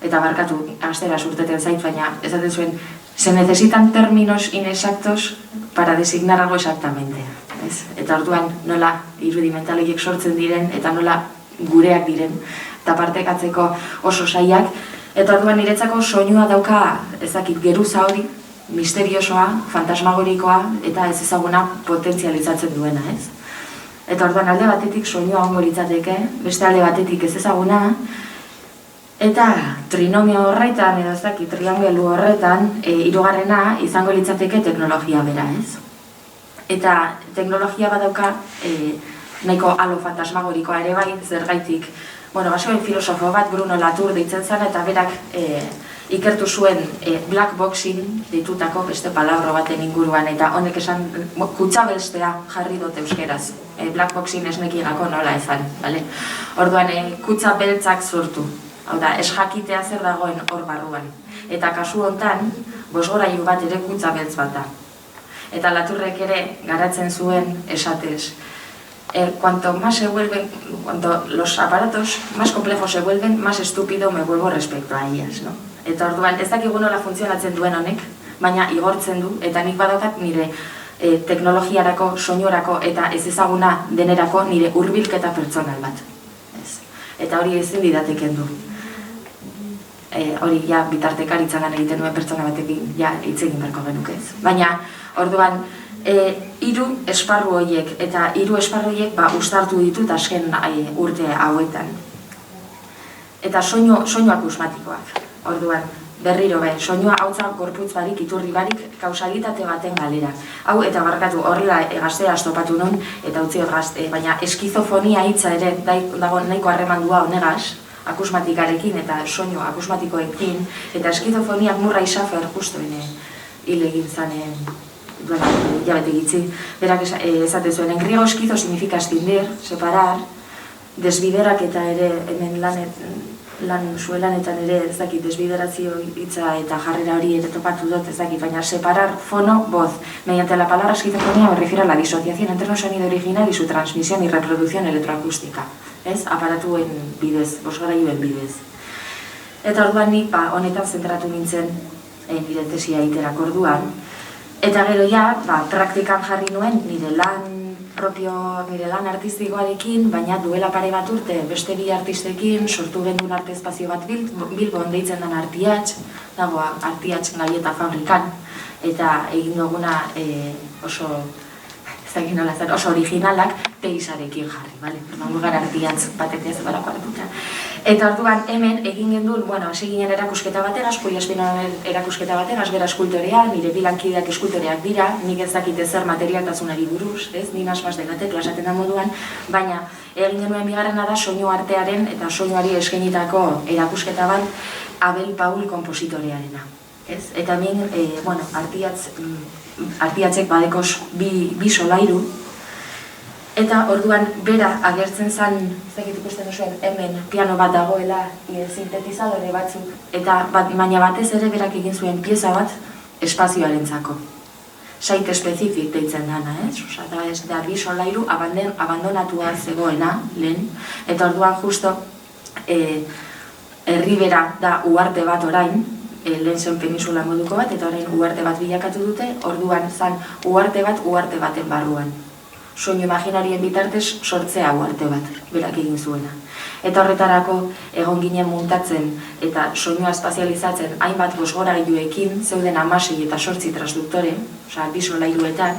eta barkatu, astera surteten zait, baina esaten zuen, se necesitan términos inexactos para designar algo exactamente. Eta orduan nola irudimentaliek sortzen diren, eta nola gureak diren, eta partekatzeko oso saiak, eta orduan niretzako soinua dauka ezakit geruza hori, misteriosoa, fantasmagorikoa, eta ez ezaguna potentzializatzen duena, ez? Eta orduan alde batetik soinua ongo litzateke, beste alde batetik ez ezaguna, eta trinomio horretan, edo ez dakit, triangelu horretan, hirugarrena izango litzateke teknologia bera, ez? Eta teknologia badauka nahiko halo fantasmagorikoa ere bai, zergaitik. Basoen filosofo bat, Bruno Latour deitzen zen, eta berak ikertu zuen black boxing ditutako beste palabra baten inguruan, eta honek esan kutsabelstea jarri dut euskeraz. Black boxing esnekigako nola ezan, bale? Orduan, kutsabeltzak sortu. Hau da, ez jakitea zer dagoen hor barruan. Eta kasu hontan, bosgorailu bat ere kutsabeltz bat da. Eta Latourrek ere garatzen zuen esatez. Cuanto los aparatos más complejos se vuelven, más estúpido me vuelvo respecto a ellas, no? Eta orduan, ez dakigu nola funtzionatzen duen honek, baina igortzen du, eta nik badaukat nire teknologiarako, soinorako eta ez ezaguna denerako nire hurbilketa pertsonal bat. Eta hori ezin didateken du. hori ja bitartekaritza lan egiten duen pertsona batekin ja hitz egin beharko genuke ez. Baina, orduan, 3 esparru horiek, eta 3 esparru horiek uztartu ditut azken urte hauetan. Eta soinu akusmatikoak, orduan, berriro soinua hautza gorputz barik, iturri barik, kausalitate baten galera. Hau, eta barkatu, horrela gaztea astopatu nun, eta utzi gazte, baina eskizofonia hitza ere dago nahiko harremandua honegaz, akusmatikarekin eta soinu akusmatikoekin, eta eskizofoniak Murray Schafer justu hil egin zanen, duela, hilabete gitzi, berak esate zuen, en griego eskizo significa escindir, separar, desbiderak eta ere hemen zuelanetan ere ez dakit desbiderazio hitza eta jarrera hori ere topatu dut ez dakit, baina separar fono, voz. Mediante la palabra esquizofonía me refiero a la disociación entre un sonido original y su transmisión y reproducción electroacústica. Ez? Aparatuen bidez, bosgarailuen bidez. Eta orduan nik honetan zentratu nintzen nire tesia egiterak orduan. Eta gero ja, praktikan jarri nuen nire lan artistikoarekin, baina duela pare bat urte beste 2 artistekin sortu gendun arte espazio bat Bilbon deitzen den Artiatx, dago Artiatx gaieta fabrikan, eta egin duguna oso originalak teisarekin jarri, bale? Mangugan Artiatx batek ez balako hartuta. Eta orduan hemen egin gendun, hasi ginen erakusketa bategaz, Puiaspinoen erakusketa bategaz, bera eskultorea, nire bilankideak eskultoreak dira, nik ez dakit ezer materialtasunari buruz, ez? Ni nasmaz degate, klasaten da moduan, baina egin genuen bigarrena da soinu artearen eta soinuari eskainitako erakusketa bat Abel Paul konpositorearena, ez? Eta hemen, Artiatzek badekoz 2 solairu, eta orduan bera agertzen zen, zekit ikusten duzuen, hemen piano bat dagoela, sintetizadore batzuk, eta baina batez ere berak egin zuen pieza bat espazioarentzako. Site espezifik deitzen dana, ez? Osa, da ez da 2 solairu abandonatua zegoena, lehen, eta orduan justo herribera da uarte bat orain, lehen zen peninsula moduko bat, eta orain uarte bat bilakatu dute, orduan zan uarte baten barruan. Soinu imaginarien bitartez sortzea uarte bat, berak egin zuena. Eta horretarako egon ginen muntatzen eta soinua espazializatzen hainbat bosgorailuekin, zeuden 16 eta 8 transduktore, osea 2 solairuetan,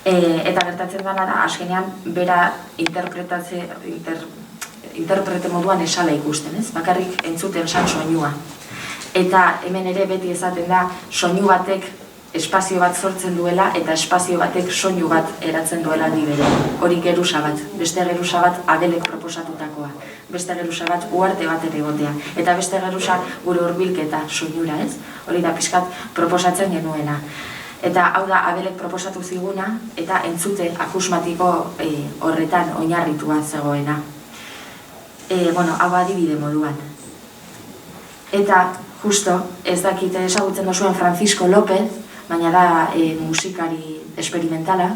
eta gertatzen dena da, azkenean bera interprete moduan esala ikusten, ez? Bakarrik entzuten san soinua. Eta hemen ere beti esaten da, soinu batek espazio bat sortzen duela eta espazio batek soinu bat eratzen duela bere. Hori geruza bat, beste geruza bat Abelek proposatutakoa, beste geruza bat uarte bat ere egotea, eta beste geruza gure hurbilketa soinura, ez? Hori da pixkat proposatzen genuena. Eta hau da Abelek proposatu ziguna eta entzute akusmatiko horretan oinarritua zegoena. Hau adibide moduan. Eta justo, ez dakite ezagutzen duzuen Francisco López, baina da musikari esperimentala,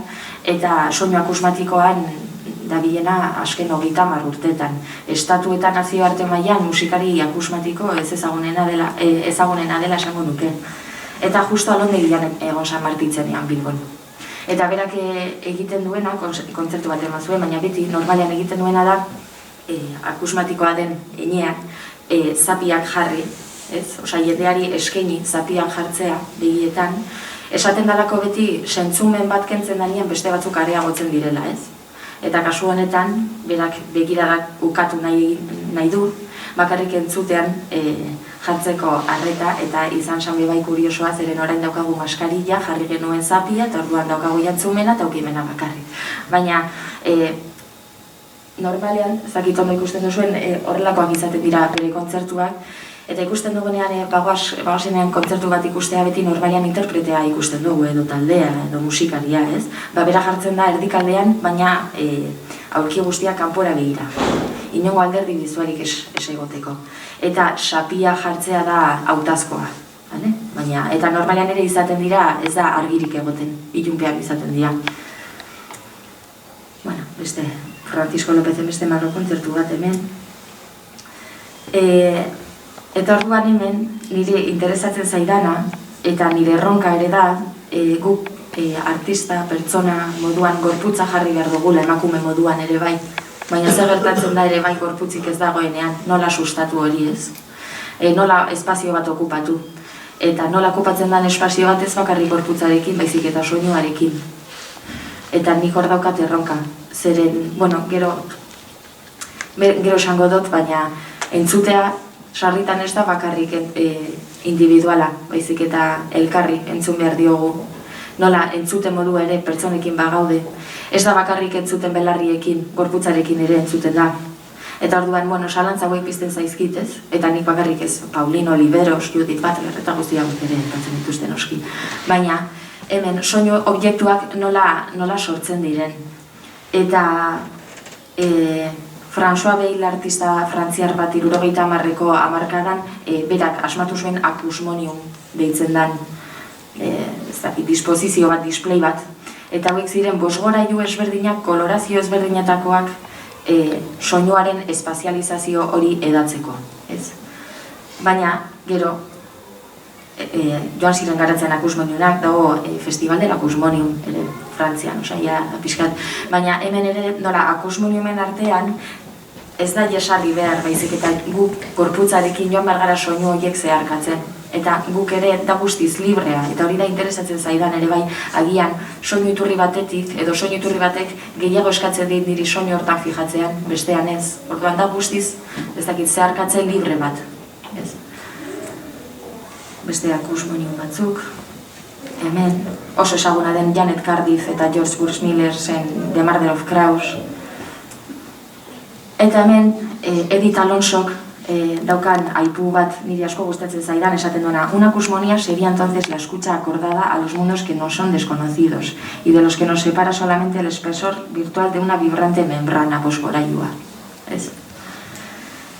eta soinu akusmatikoan dabilena azken 30 urtetan. Estatu eta nazioarte mailan musikari akusmatiko ezagunena dela esango nuke. Eta justo alondegian egon San Martitzenean Bilbon. Eta berak egiten duena, kontzertu bat eman zuen, baina beti normalean egiten duena da akusmatikoa den enean, zapiak jarri, Osa, jendeari eskaini zapian jartzea begietan, esaten dalako beti sentzumen bat kentzen danean beste batzuk areagotzen direla, ez? Eta kasu honetan, berak begiradak ukatu nahi du, bakarrik entzutean jartzeko arreta, eta izan san bebai kuriosoa, zeren orain daukagu maskarilla, jarri genuen zapia, eta orduan daukagu jantzumena eta ukimena bakarrik. Baina, normalean, zakitondo ikusten duzuen, horrelakoak izaten dira bere kontzertuak, eta ikusten dugunean, bagoazenean kontzertu bat ikustea beti normalean interpretea ikusten dugu, edo taldea, edo musikaria, ez? Bera jartzen da erdikaldean, baina aurki guztiak kanpora begira. Inongo alderdi bizualik ez egoteko. Eta sapia jartzea da hautazkoa, baina, eta normalean ere izaten dira, ez da argirik egoten, ilunpeak izaten dira. Bueno, beste, Francisco Lópezen beste marro kontzertu bat hemen. Eta orduan hemen, nire interesatzen zaidana, eta nire erronka ere da, guk artista, pertsona moduan gorputza jarri behar dugula, emakume moduan ere bai. Baina zer gertatzen da ere bai gorputzik ez dagoenean, nola sustatu hori ez. nola espazio bat okupatu. Eta nola okupatzen den espazio bat ez bakarrik gorputzarekin, baizik eta soinuarekin. Eta nik hor daukat erronka. Zeren, gero esango dut, baina entzutea sarritan ez da bakarrik individuala, baizik eta elkarri entzun behar diogu. Nola entzuten modua ere pertsonekin bagaude. Ez da bakarrik entzuten belarriekin, gorputzarekin ere entzuten da. Eta orduan, salantza hauek pizten zaizkit, ez? Eta nik bakarrik ez, Paulino Oliveros, Judith Butler, eta guztiak ere entzuten dituzten oski. Baina, hemen, soinu objektuak nola sortzen diren. Eta François Beil artista frantziar bat 70ko hamarkadan berak asmatu zuen akusmonium deitzen den disposizio bat, display bat. Eta hauek ziren bosgorailu ezberdinak, kolorazio ezberdinetakoak soinuaren espazializazio hori edatzeko. Baina, gero, joan ziren garatzen akusmoniunak, dago Festival del Akusmonium, ere, Frantzian, osaia, pixkat. Baina hemen ere, nola, akusmoniumen artean, ez da jesarri behar, baizik eta guk gorputzarekin joan bargara soinu horiek zeharkatzen. Eta guk ere da guztiz librea, eta hori da interesatzen zaidan ere bai, agian soinu iturri batetik, edo soinu iturri batek gehiago eskatzen dit niri soinu hortan fijatzean, bestean ez. Orduan da guztiz, ez dakit, zeharkatzen libre bat. Beste akusmonium batzuk, hemen oso ezaguna den Janet Cardiff eta George Bursmiller zen The Murder of Crows. Eta hemen Edith Alonsok daukan aipu bat niri asko gustatzen zaidan esaten duena. Una akusmonia sería entonces la escucha acordada a los mundos que no son desconocidos y de los que nos separa solamente el espesor virtual de una vibrante membrana bosgorailua.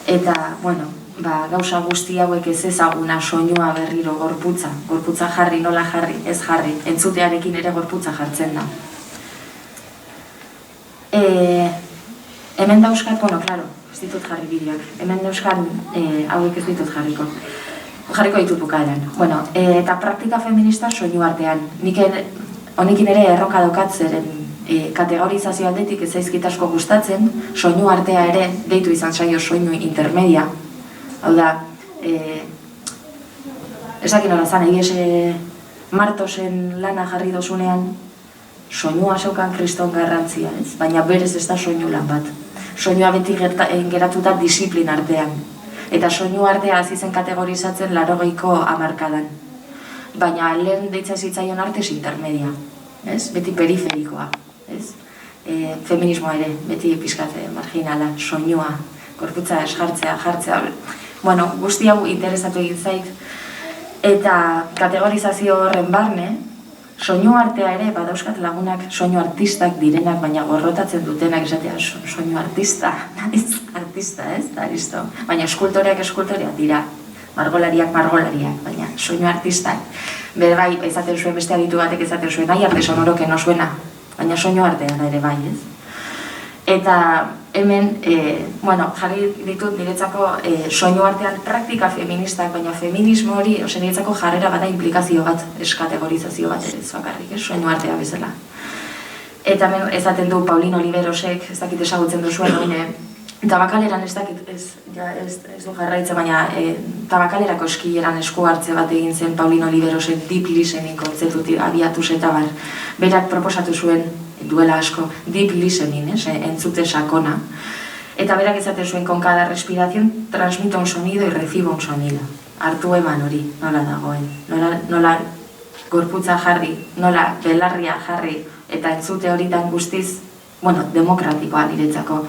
Eta, gauza guzti hauek ez ezaguna soinua berriro gorputza jarri, nola jarri, ez jarri, entzutearekin ere gorputza jartzen da. Hemen dauzkat, claro, ez ditut jarri bideoak, hemen dauzkan hauek ez ditut jarriko ditut bukaeran. Eta praktika feminista soinu artean, nik honekin ere erronka daukat zeren kategorizazio aldetik ez zaizkit asko gustatzen, soinu artea ere, deitu izan zaio soinu intermedia. Hau da, ezakin hori zan, egies Martosen lana jarri dozunean, soinua zeukan kriston garrantzia, baina berez ez da soinu lan bat. Soinua beti geratuta disiplin artean. Eta soinu artea hasi zen kategorizatzen 80ko hamarkadan. Baina lehen deitzen zitzaion artes intermedia, beti periferikoa. Feminismoa ere, beti pixkate marginala, soinua, gorputza esjartzea, jartzea. Guzti hau interesatu egin zait. Eta kategorizazio horren barne, soinu artea ere, badauzkat lagunak soinu artistak direnak, baina gorrotatzen dutenak esatea soinu artista, ez, da listo. Baina eskultoreak dira, margolariak, baina soinu artistak. Bere bai, ezaten zuen beste aditu batek ezaten zuen, nahi arte sonoroken osuena, baina soinu artea da ere bai, ez. Eta hemen, jarri ditut niretzako soinu artean praktika feministak, baina feminismo hori, niretzako jarrera bada implikazio bat, eskategorizazio bat ere bakarrik, soinu artea bezala. Eta hemen ezaten du Paulino Oliverosek, ez dakit ezagutzen duzuen, tabakaleran ez dakit, ez du jarraitzen, baina tabakalerako eskieran esku hartze bat egin zen Paulino Oliverosek deep listening kontzeptutik abiatuz eta bar. Berak proposatu zuen, duela asko, deep listening, entzute sakona. Eta berak ezaten zuen, con cada respiración transmito un sonido y recibo un sonido. Hartu eman hori, nola dagoen. Nola gorputza jarri, nola belarria jarri, eta entzute horitan guztiz, demokratikoa niretzako.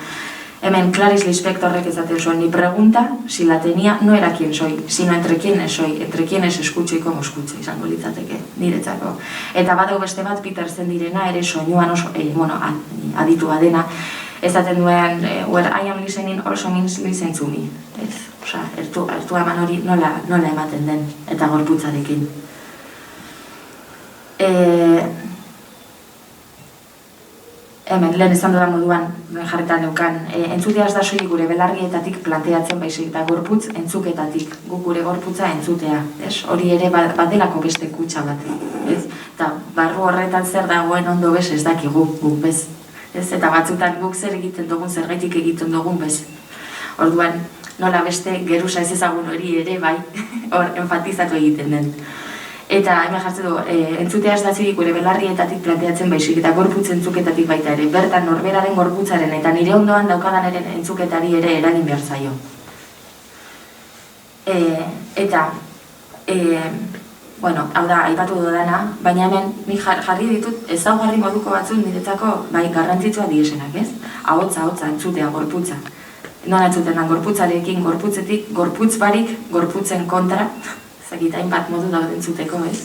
Hemen Clarice Lispectorrek ezaten zuen, ni pregunta, si la tenía, no era quién soy, sino entre quiénes soy, entre quiénes escucho y cómo escucho, izango litzateke, niretzako. Eta badau beste bat, Peter Zendirena, ere soinuan oso, aditua dena, ezaten duen, where I am listening also means listen to me. Ertu eman hori nola ematen den, eta gorputzarekin. Hemen, lehen esan dudan moduan, jarretan neukan, entzutea ez da soilik gure belarrietatik planteatzen baizik, eta gorputz entzuketatik, guk gure gorputza entzutea. Hori ere badelako beste kutsa bat. Eta barru horretan zer dagoen ondo bez ez dakigu, guk bez. Eta batzutan guk zer egiten dugun, zergaitik egiten dugun bez. Orduan, nola beste geruza ez ezagun hori ere bai, hor enfatizatu egiten den. Eta hemen jartzen du, entzutea ez da zidik gure belarrietatik planteatzen baizik eta gorputz entzuketatik baita ere, bertan norberaren gorputzaren eta nire ondoan daukadanaren entzuketari ere eragin behar zaio. Bueno, hau da, aipatu dudana, baina hemen nik jarri ditut ezaugarri moduko batzun niretzako bai garrantzitsua diesenak, ez? Ahotza, entzutea, gorputza. Non entzutenan gorputzarekin, gorputzetik, gorputz barik, gorputzen kontra, zakit hainbat modu daude entzuteko, ez?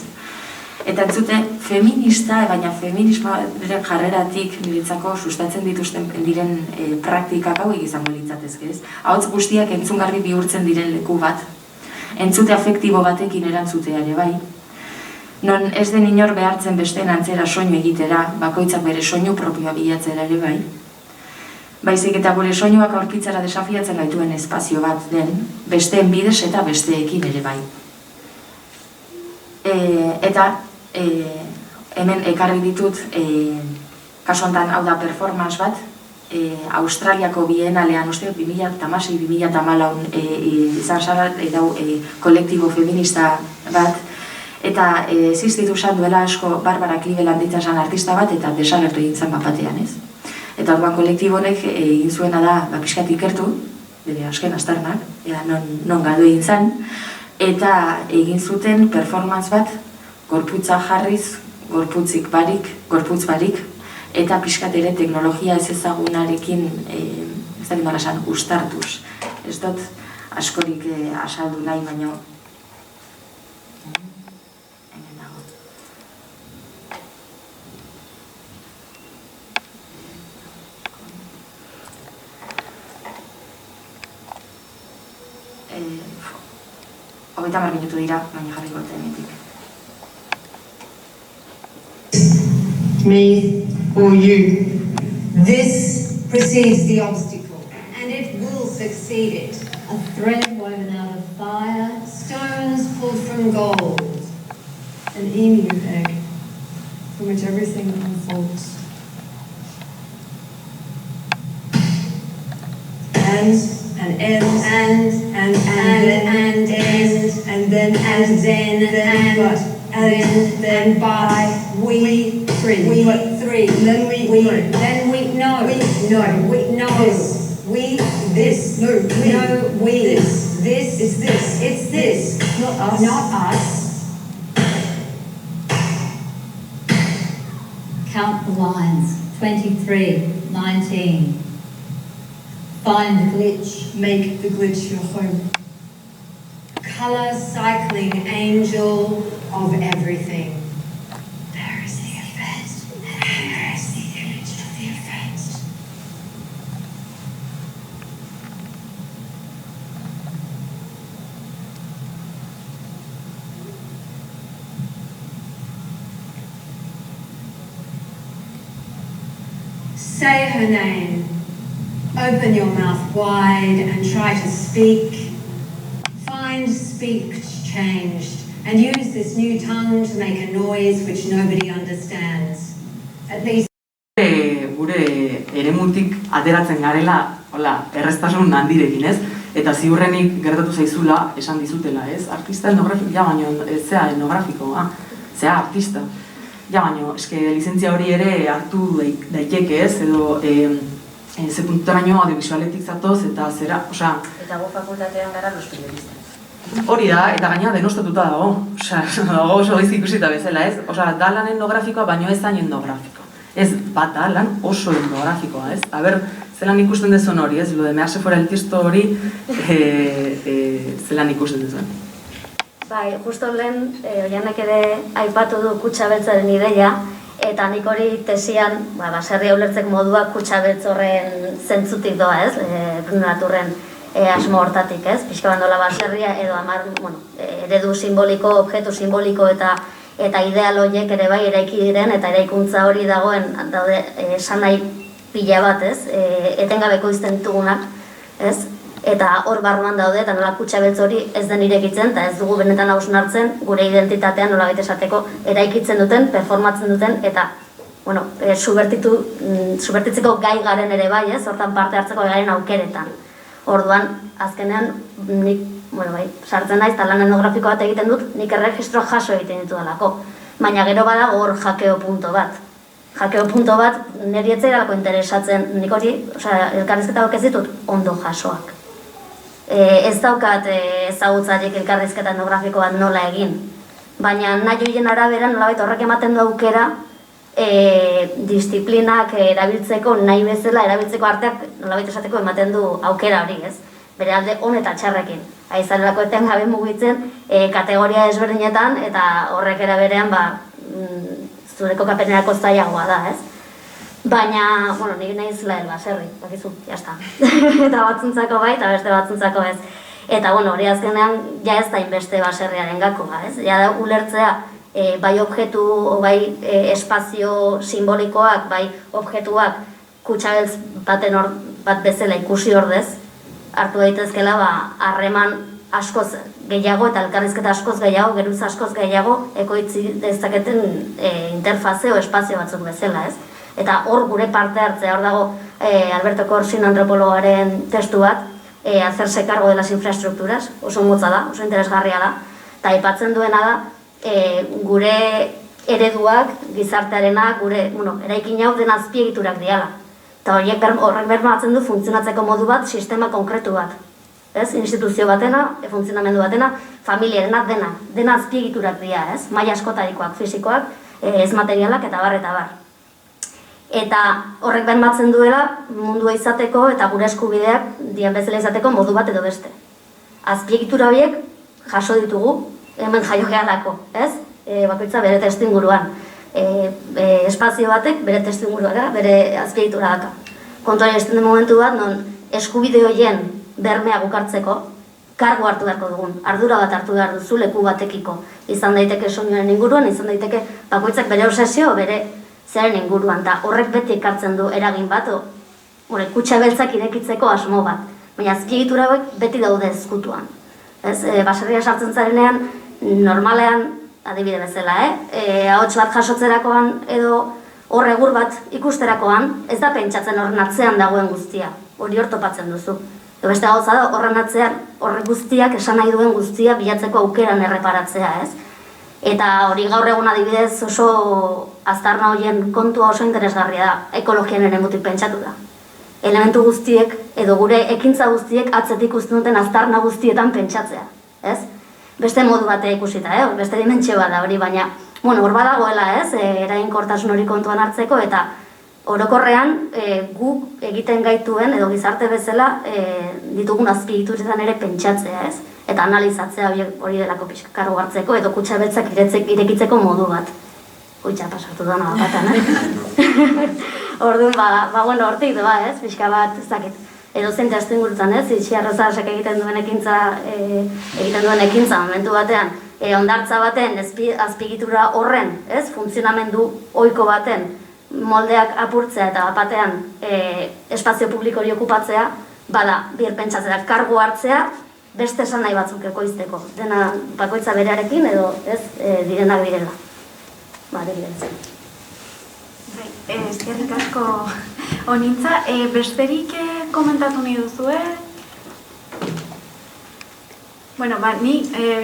Eta entzute feminista, baina feminismoaren jarreratik niretzako sustatzen dituzten diren praktikak hauek izango litzatezke, ez? Ahots guztiak entzungarri bihurtzen diren leku bat, entzute afektibo batekin erantzutea ere bai. Non ez den inor behartzen besteen antzera soinu egitera, bakoitzak bere soinu propioa bilatzera ere bai. Baizik eta gure soinuak aurkitzera desafiatzen gaituen espazio bat den, besteen bidez eta besteekin ere bai. Eta hemen ekarri ditut, kasu honetan hau da performance bat, Australiako bienalean, uste 2016-2014 izan zara kolektibo feminista bat, eta existitu zan duela asko Barbara Cleveland ditzen artista bat, eta desagertu egin zen batean, ez? Eta orduan kolektibo honek egin zuena da pixkat ikertu, bere azken aztarnak, non galdu egin zen, eta egin zuten performance bat, gorputza jarriz, gorputz barik, eta pixkat ere teknologia ez ezagunarekin, ez dakit nola esan, ustartuz. Ez dut askorik asaldu nahi, baino. Hemen dago. Hogeita 10 minutu dira, baina jarri gote hemetik. Me or you. This precedes the obstacle, and it will succeed it. A thread woven out of fire, stones pulled from gold. An emu egg, from which everything unfolds. And then we three, but three, then we no, this, it's this, not us. Count the lines, 23, 19. Find the glitch. Make the glitch your home. Color cycling angel of everything. There is the effect, and here is the image of the effect. Say her name. Open your mouth wide and try to speak. Find speech changed and use this new tongue to make a noise which nobody understands. At least gure eremutik ateratzen garela, hola, erreztasun handirekin, ez? Eta ziurrenik gertatu zaizula esan dizutela, ez? Artista etnografiko, ja baino, zea etnografiko, zea artista. Ja baino, eske lizentzia hori ere hartu daiteke, ez? Edo ze punturaino audiovisualetik zatoz eta zera, osea... Eta gu fakultatean gara los periodistas. Hori da, eta gaina denostatuta dago. Osea, dago oso goiz ikusita bezala, ez? Osea, da lan etnografikoa, baino ez zain etnografiko. Ez, bat da lan oso etnografikoa, ez? Aber, zelan ikusten dezun hori, ez? Lo de mearse fuera el tiesto hori, zelan ikusten dezun. Bai, justo lehen, Oianek ere aipatu du kutxa beltzaren ideia, eta nik hori tesian, baserria ulertzeko modua kutxa beltz horren zentzutik doa, ez? Bruno Latourren asmo hortatik, ez? Pixka bandola baserria edo eredu simboliko, objektu simboliko eta ideal horiek ere bai eraiki diren eta eraikuntza hori dagoen daude esan nahi pila bat, ez? Etengabeko izten ditugunak, ez? Eta hor barruan daude eta nola kutxa beltz hori ez den irekitzen eta ez dugu benetan hausnartzen gure identitatean nola baita esateko eraikitzen duten, performatzen duten eta subvertitzeko gai garen ere bai, ez? Hortan parte hartzeko garen aukeretan. Orduan, azkenean, nik, sartzen naiz, eta lan etnografiko bat egiten dut, nik erregistro jaso egiten ditu dalako. Baina gero badago hor jakeo punto bat. Jakeo punto bat, niri etzaidalako interesatzen, nik hori, elkarrizketak ez ditut ondo jasoak. Ez daukat ezagutzarik elkarrizketa etnografiko bat nola egin. Baina nahi horien arabera nolabait horrek ematen du aukera disiplinak erabiltzeko, nahi bezala erabiltzeko arteak nolabait esateko ematen du aukera hori, ez? Bere alde on eta txarrekin. Aizarelako etengabe mugitzen kategoria ezberdinetan eta horrek eraberean zure kokapenerako zailagoa da, ez? Baina, nire nahi zela baserri, bakizu, jazta. Eta batzuntzako bai, eta beste batzuntzako ez. Eta, hori azkenean, ja ez da inbeste baserriaren gakoa, ez? Ja da, ulertzea, bai objektu, bai espazio simbolikoak, bai objektuak kutxabeltz bat bezala ikusi ordez, hartu daitezkela, harreman askoz gehiago eta elkarrizketa askoz gehiago, geruz askoz gehiago, ekoitzi dezaketen interfazio espazio batzuk bezala, ez? Eta hor gure parte hartzea, hor dago Alberto Corsin antropologoaren testu bat, hacerse cargo de las infraestructuras, oso motza da, oso interesgarria da, eta aipatzen duena da, gure ereduak, gizartearena, gure, eraikin hau den azpiegiturak diala. Eta horrek bermatzen du funtzionatzeko modu bat, sistema konkretu bat. Ez? Instituzio batena, funtzionamendu batena, familiarena dena azpiegiturak dira, ez? Maila askotarikoak, fisikoak, ez materialak eta bar. Eta horrek bermatzen duela mundua izateko eta gure eskubideak dian bezala izateko modu bat edo beste. Azpiegitura horiek jaso ditugu, hemen jaio gehalako, ez? Bakoitza bere testuinguruan. Espazio batek bere testuingurua da, bere azpiegitura daka. Kontuari esten den momentu bat, non eskubide horien bermea gukartzeko, kargu hartu beharko dugun, ardura bat hartu behar duzu leku batekiko. Izan daiteke soinuaren inguruan, izan daiteke bakoitzak bere obsesio, bere zeren inguruan, eta horrek beti ekartzen du eragin bat, kutxa beltzak irekitzeko asmo bat. Baina azpiegitura hauek beti daude ezkutuan. Baserria sartzen zarenean, normalean, adibide bezala, ahots bat jasotzerakoan edo hor egur bat ikusterakoan, ez da pentsatzen horren atzean dagoen guztia, hori hor topatzen duzu. Beste gauza da, horren atzean, horrek guztiak, esan nahi duen guztia bilatzeko aukeran erreparatzea, ez? Eta hori gaur egun adibidez oso aztarna horien kontua oso interesgarria da, ekologian eremutik pentsatu da. Elementu guztiek edo gure ekintza guztiek atzetik uzten duten aztarna guztietan pentsatzea, ez? Beste modu bate ikusita, beste dimentsio bat da hori, baina hor badagoela, ez? Eraginkortasun hori kontuan hartzeko eta orokorrean guk egiten gaituen edo gizarte bezala ditugun azpiegituretan ere pentsatzea, ez? Eta analizatzea hori delako pixka kargu hartzeko edo kutxa beltzak irekitzeko modu bat. Kutxa pasatu da nahi batean, Orduan, hortik doa, ez? Pixka bat, ez dakit, edo zen testu ingurutan, ez? Itxiarrozasek egiten duen ekintza momentu batean, ondartza baten, azpiegitura horren, ez? Funtzionamendu ohiko baten, moldeak apurtzea eta batean espazio publiko hori okupatzea, bada, birpentsatzea, kargu hartzea, beste esan nahi batzuk ekoizteko. Dena bakoitza berearekin edo ez direnak direla. Direntzen. Eskerrik asko honintza. Besterik komentatu nahi duzue? Ni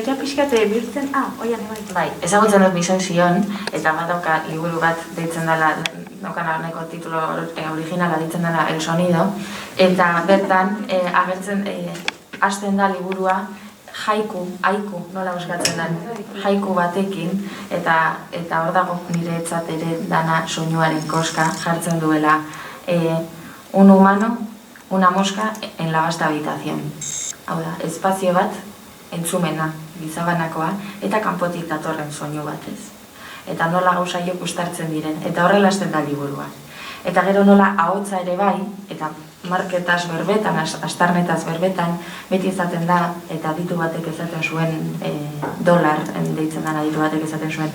ja pixkat biltzen... Oian, bai. Bai, ezagutzen dut Bison Sion, eta badauka liburu bat deitzen dela, daukan nahiko titulo originala deitzen dela El Sonido, eta bertan agertzen hasten da liburua haiku, nola euskatzen den, haiku batekin, eta hor dago nire etzat ere dana soinuaren koska jartzen duela un humano, una mosca en la vasta habitación. Hau da, espazio bat, entzumena, gizabanakoa, eta kanpotik datorren soinu batez. Eta nola gauza jok ustartzen diren, eta horrela hasten da liburua. Eta gero nola ahotsa ere bai, eta marketaz berbetan, astarnetaz berbetan, beti ezaten da, eta aditu batek ezaten zuen, dolar deitzen dana aditu batek ezaten zuen,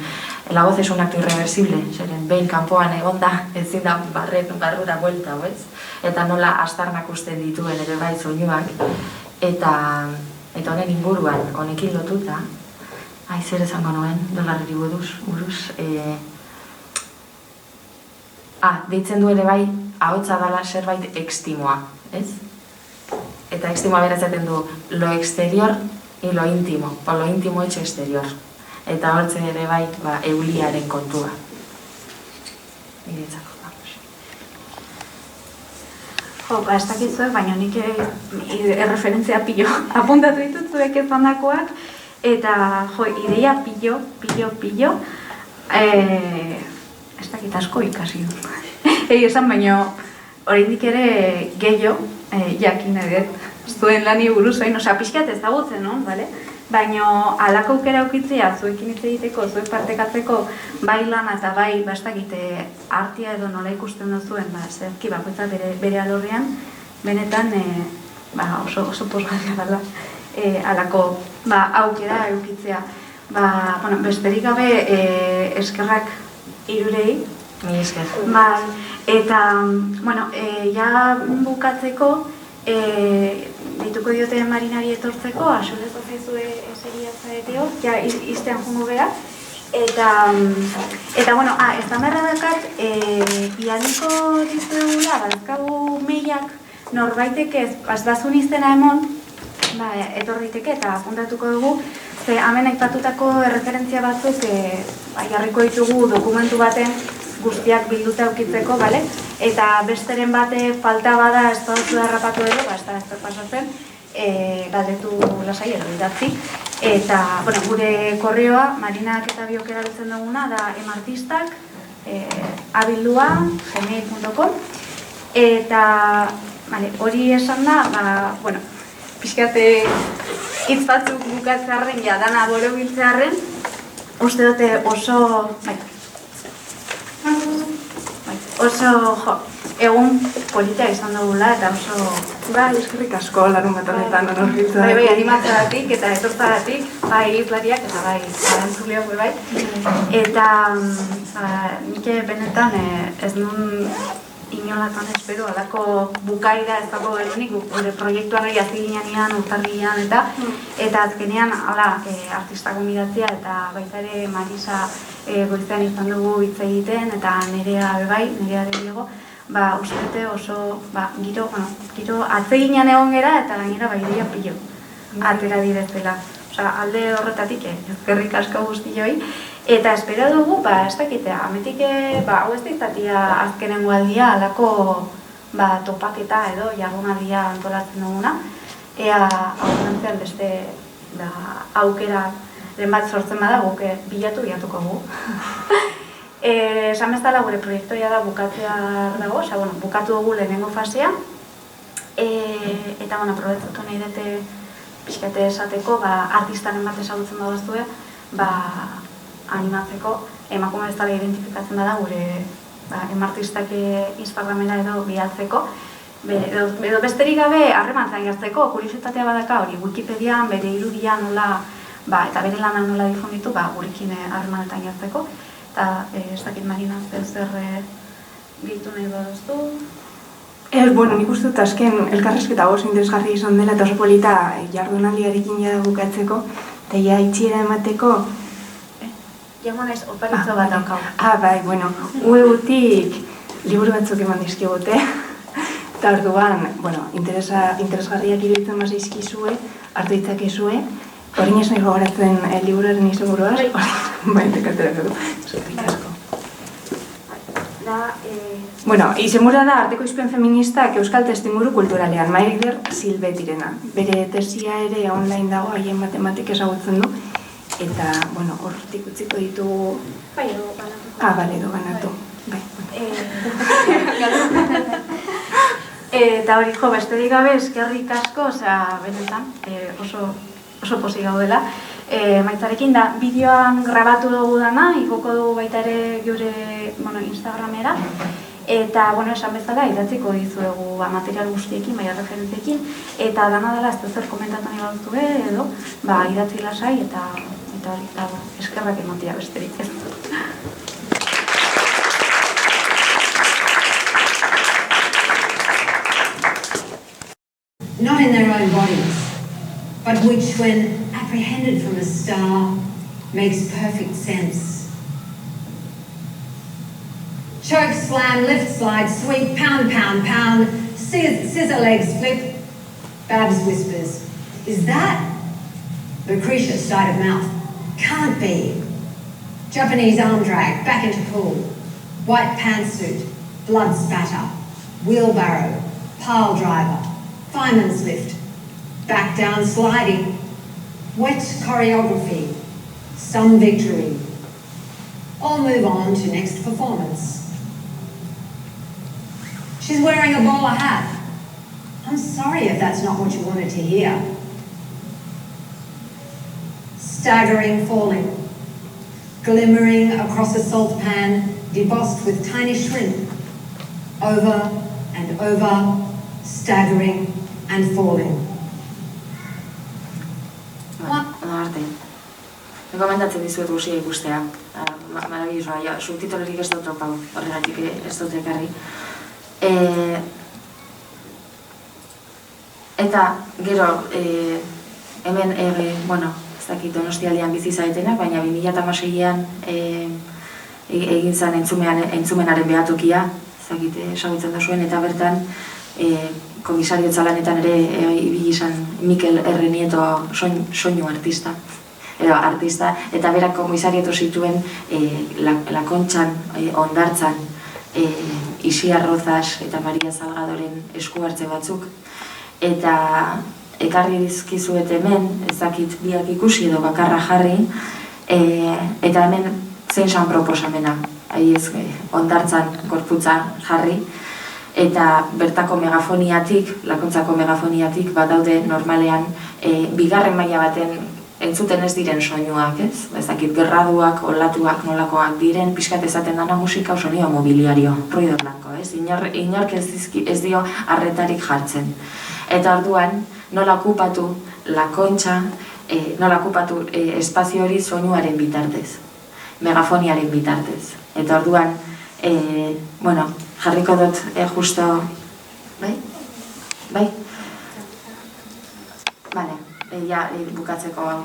la voz es un acto irreversible, zeren behin kanpoan egonda, ezin da barrura buelta, ez? Eta nola astarnak usten dituen ere bai soinuak, eta honen inguruan, honekin lotuta, zer esango nuen, dolarri buruz, deitzen du ere bai, ahotsa dela zerbait ekstimoa, ez? Eta extimoa beratzen du lo exterior y lo íntimo, o lo íntimo hecho exterior. Eta hortzen ere bai, euliaren kontua. Niretzako. Ez dakitzuek, baina nik erreferentzia pilo apuntatu ditut zuek ezandakoak, eta ideia pilo, ez dakit asko ikasi du. Esan baina oraindik ere gehiago jakin edet, zuen lani buruz hain, pixkat ezagutzen, no? Baina alako aukera aukitzea, zuekin hitz egiteko, zuek partekatzeko, bai lana eta bai bastakite artia edo nola ikusten duzuen, zerki bakoitza bere alorrean, benetan oso posgarria dela alako aukera aukitzea. Besterik gabe eskerrak hirurei. Mi esker. Eta, ja bukatzeko, dituko diote Marinari etortzeko, asolez ozaizue eseria zaeteo, ja iztean jungo gara. Eta, ez da merra dakat, bialiko dizuegula, badazkagu meiak norbaitek ez bazun izena emon, etorriteke eta apuntatuko dugu, ze hemen aipatutako erreferentzia batzuk jarriko ditugu dokumentu baten guztiak bilduta aukitzeko, eta besteren bate falta bada ez da dut harrapatu edo, ez da pasatzen, galdetu lasai edo idatzi. Eta, gure korreoa, Marinak eta biok erabiltzen duguna, da emartistak, abildua, gmail.com, eta hori esan da, pixkate hitz batzuk bukatzearren, dana borobiltzearren, uste dute oso egun polita izan dugula eta oso... Eskerrik asko larun bat honetan onorbiltza. Bai, animatzagatik eta etortzagatik, bai izlariak eta bai entzuleok bai. Eta nik benetan ez nun inolatan espero, alako bukaira ez dago gerunik, gure proiektuan hasi ginean urtarrilean eta azkenean artista gonbidatzea eta baita ere Marisa goizean izan dugu hitz egiten eta Nerea bai, Nerea Diego, uste oso giro atzeginan egon gera eta gainera ideia pilo atera direzela. Alde horretatik ezkerrik asko guztioi. Eta espero dugu, ez dakite, ametik hau ez dizatia azkenengo aldia alako topaketa edo jardunaldia antolatzen duguna. Ea aurrantzean beste aukera bat sortzen bada guk bilatuko gu. Esan bezala gure proiektoia da bukatzea dago, bukatu dugu lehenengo fasea. Eta aprobetzutu nahi dute pixkate esateko, artistaren bat ezagutzen badazue, animatzeko, emakume bezala identifikatzen da gure emartistak Instagramera edo bialtzeko. Edo besterik gabe harremantzan jartzeko, kuriositatea badaka hori, Wikipedian, bere irudia nola, eta bere lana nola difunditu, gurekin harremanetan jartzeko. Eta ez dakit Marina, zer gehitu nahi baduztu? Nik uste dut azken elkarrezketa oso interesgarri izan dela eta oso polita jardunaldiarekin jada bukatzeko eta ja itxiera emateko. Jango naiz, oparitzo bat daukau. Bai, uegutik liburu batzuk eman dizkigute eta orduan, interesgarriak iruditzen bazaizkizue, hartu ditzakezue, horrein ez nahi gogoratzen liburuaren izenburuaz, tekaterako du, eskerrik asko. Izenburua da Arteko Izpen Feministak Euskal Testimuru Kulturalean, Maider Silbetirena. Bere tesia ere online dago, haien matematik ezagutzen du, eta, hortik utziko ditugu... Bai, edo ganatu. Bale, edo ganatu. Eta hori, besterik gabe, eskerrik asko, benetan, oso pozik gaudela. Maitzarekin da, bideoan grabatu dugu dana, igoko dugu baita ere gure Instagramera. Eta, esan bezala, idatziko dizuegu material guztiekin, referentziekin. Eta dana dela, ez zer komentatan ibaltu edo, idatzi lasai eta eskerrak ematia besterik ez. Not in their own bodies, but which, when apprehended from a star, makes perfect sense. Choke, slam, lift, slide, sweep, pound, pound, pound, scissor legs, flip, Babs whispers, "Is that?" Lucretia, side of mouth, "Can't be." Japanese arm drag, back into pool. White pantsuit, blood spatter. Wheelbarrow, pile driver, fireman's lift. Back down sliding. Wet choreography. Some victory. I'll move on to next performance. She's wearing a bowler hat. I'm sorry if that's not what you wanted to hear. Staggering, falling. Glimmering across a salt pan, debossed with tiny shrimp. Over and over, staggering and falling. Arte. Gomendatzen dizuet guztia ikustea. Marabillosoa, subtitolorik ez dut topau, horregatik ez dut ekarri. Eta, gero, hemen, ez dakit Donostialdean bizi zaretenak, baina 2016an egin zen entzumenaren behatokia, ez dakit esagutzen da zuen, eta bertan komisariotza lanetan ere ibili izan Mikel R. Nieto soinu artista. Eta berak komisarieto zituen Lakontxan, Hondartzan, Isiar Rozas eta Maria Salgadoren esku hartze batzuk. Eta ekarri dizkizuet hemen, ez dakit biak ikusi edo bakarra jarri, eta hemen zein zan proposamena, Hondartzan gorputza jarri, eta bertako megafoniatik, Lakontzako megafoniatik, badaude normalean bigarren maila baten entzuten ez diren soinuak, ez? Ezakit, gerraduak, olatuak, nolakoak diren, pixkat ezaten dana musika sonido mobiliario, ruido blanco, ez? Inork ez dio arretarik jartzen. Eta orduan, nola okupatu Lakontxa, nola okupatu espazio hori soinuaren bitartez, megafoniaren bitartez. Eta orduan, jarriko dut justo, bai? Bale. Bukatzeko hau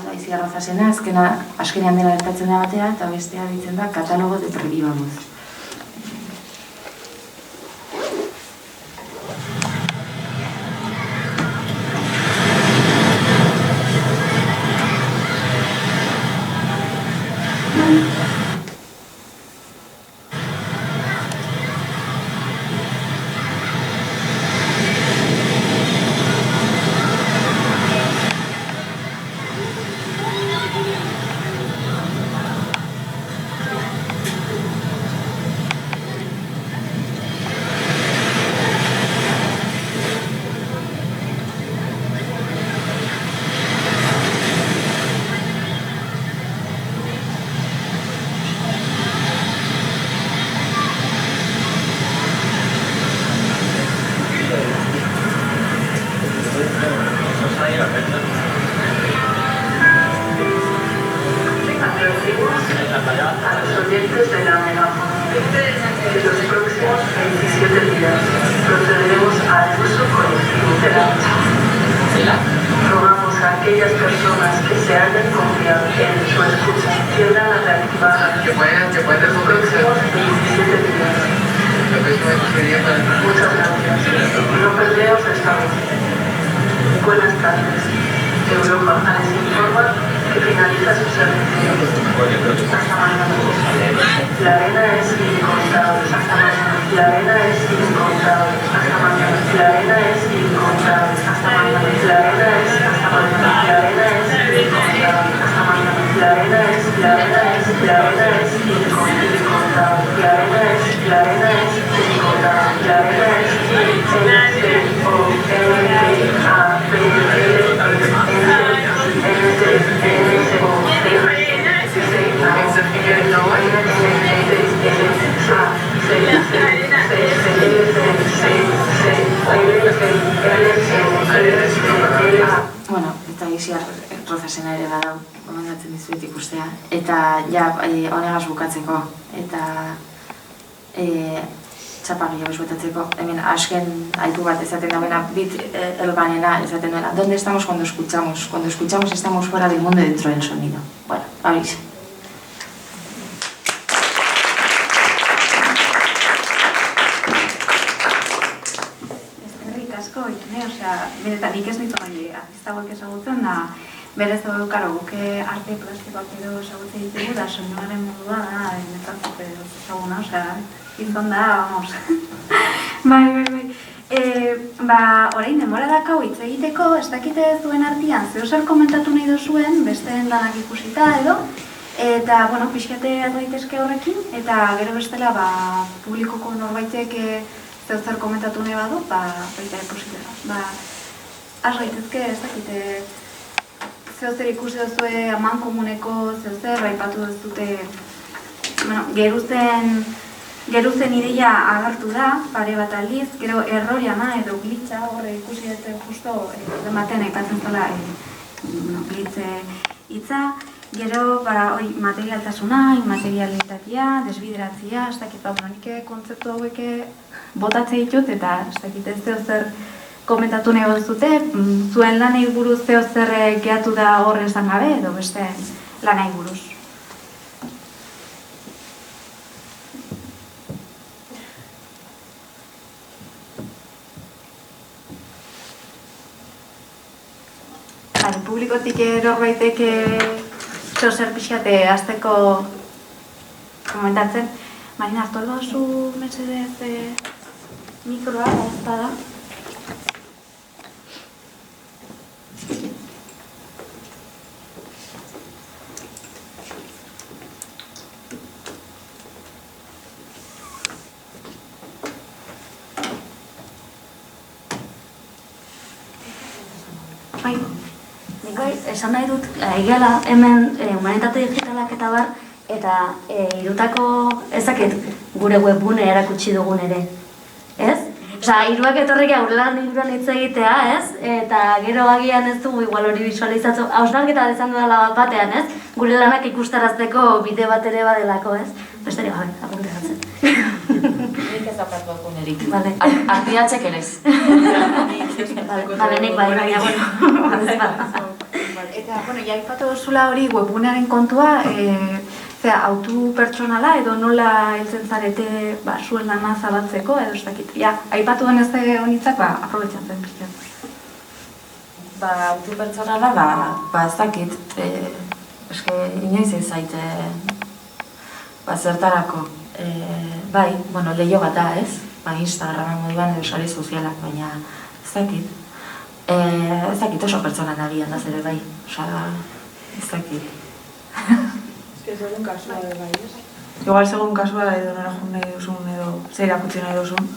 da Isiar Rozasena, azkenean dela gertatzen da batea, eta bestea ditzen da Katalogo de Previvamos. Eta Isiar Rozasena ere badau, gomendatzen dizuet ikustea. Eta honegaz bukatzeko, eta txapagio besuetatzeko. Hemen asken aipu bat ezaten da bit elbanena ezaten duena. ¿Dónde estamos cuando escuchamos? Cuando escuchamos estamos fuera del mundo dentro del sonido. Bueno, habéis. benetan nik ez ditu gai artista hauek ezagutzen, da berez dugu, karo, guke arte plastikoak edo ezagutzen ditugu, da soinuaren modua da, netatzuk ezaguna, osea, izan da, vamos. Bai. Orain, denbora dakau hitz egiteko, ez dakite zuen artean, zer komentatu nahi duzuen, besteen lanak ikusita edo, eta, pixkate daitezke horrekin, eta gero bestela, publikoko norbaitek zer komentatu nahi badu, baita posibela. Az gaitezke, ez dakite, zer ikusi duzue aman komuneko, zer aipatu duzute, geruzen ideia agertu da, pare bat aldiz, gero erroriana edo glitza horre ikusi dute justo baten aipatzen zela glitze hitza, gero materialtasuna, immaterialitatea, desbideratzea, ez dakit nik kontzeptu hauek botatze ditut eta ez dakit ez zer komentatu nahi duzute, zuen lanei buruz zer gehatu da horre esan gabe edo beste lanei buruz. Publikotik erorbaitek zer pixkate azteko komentatzen. Marina, hartu alba zu mesedez mikroa, ez da? Esan nahi dut, egala hemen humanitate digitalak eta bar, eta irutako ezakit gure webgune erakutsi dugun ere, ez? Osa, iruak etorrik aurrelan inguruan hitz egitea, ez? Eta gero agian ez dugu igual hori visualizatu, hausnarketa izan dudala bat batean, ez? Gure lanak ikustarazteko bide bat ere badelako, ez? Besterik gabe, apunteratzen. Nik ez daukat webgunerik. Vale. Artidatzek ere ez. Vale, nik bai, baina, bueno. Eta, ja ipatu duzula hori webgunearen kontua, autu pertsonala edo nola heltzen zarete zuen lana zabaltzeko edo ez dakit. Aipatu den ez honitzak, aprobetxatzen pizkiat. Autu pertsonala, ez dakit, eske inoiz ez zaite zertarako. Bai, lehio bat da, ez? Instagramen moduan edo sare sozialak, baina ez dakit. Ez dakit oso pertsonan agian da zere bai, ez dakit. Ez que segun kasua da bai, ez? Igual segun kasua edo nora joan nahi duzun edo zer irakutsi nahi duzun.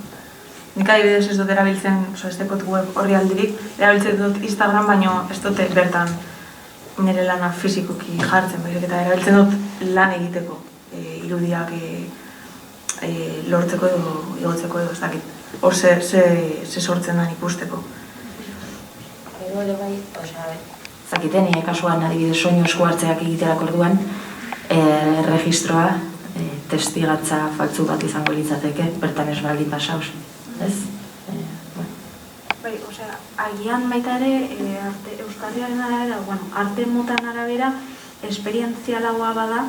Nik adibidez ez dut erabiltzen, ez dekot web horri aldirik, erabiltzen dut Instagram, baino ez dute bertan nire lana fizikoki jartzen, baizik eta erabiltzen dut lan egiteko, irudiak lortzeko edo igotzeko edo ez dakit. Hor ze sortzen den ikusteko. Ere bai, zakiten, kasuan adibidez soinu esku hartzeak egiterako orduan, erregistroa, testigatza faltzu bat izango litzateke, bertan ez baldin pasauz, ez? Bai, agian baita ere, euskarriaren arabera, arte motan arabera, esperientzialagoa bada,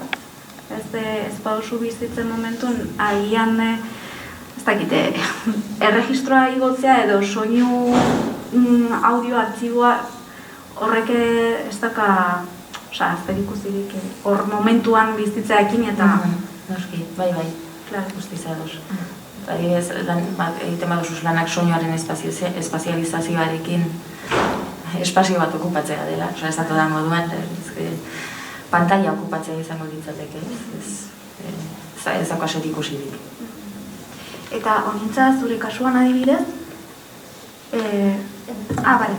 ez pausu bizitzen momentun, agian, ez dakite, erregistroa igotzea edo soinu audio artxiboa horrek ez daka zer ikusirik hor momentuan bizitzeakin eta noski, bai, guztiz ados. Egiten baduzuz lanak soinuaren espazializazioarekin espazio bat okupatzea dela, ez datu da moduan pantalla okupatzea izango litzateke, ez dako aser ikusirik. Eta honintza zure kasuan adibidez? Bale,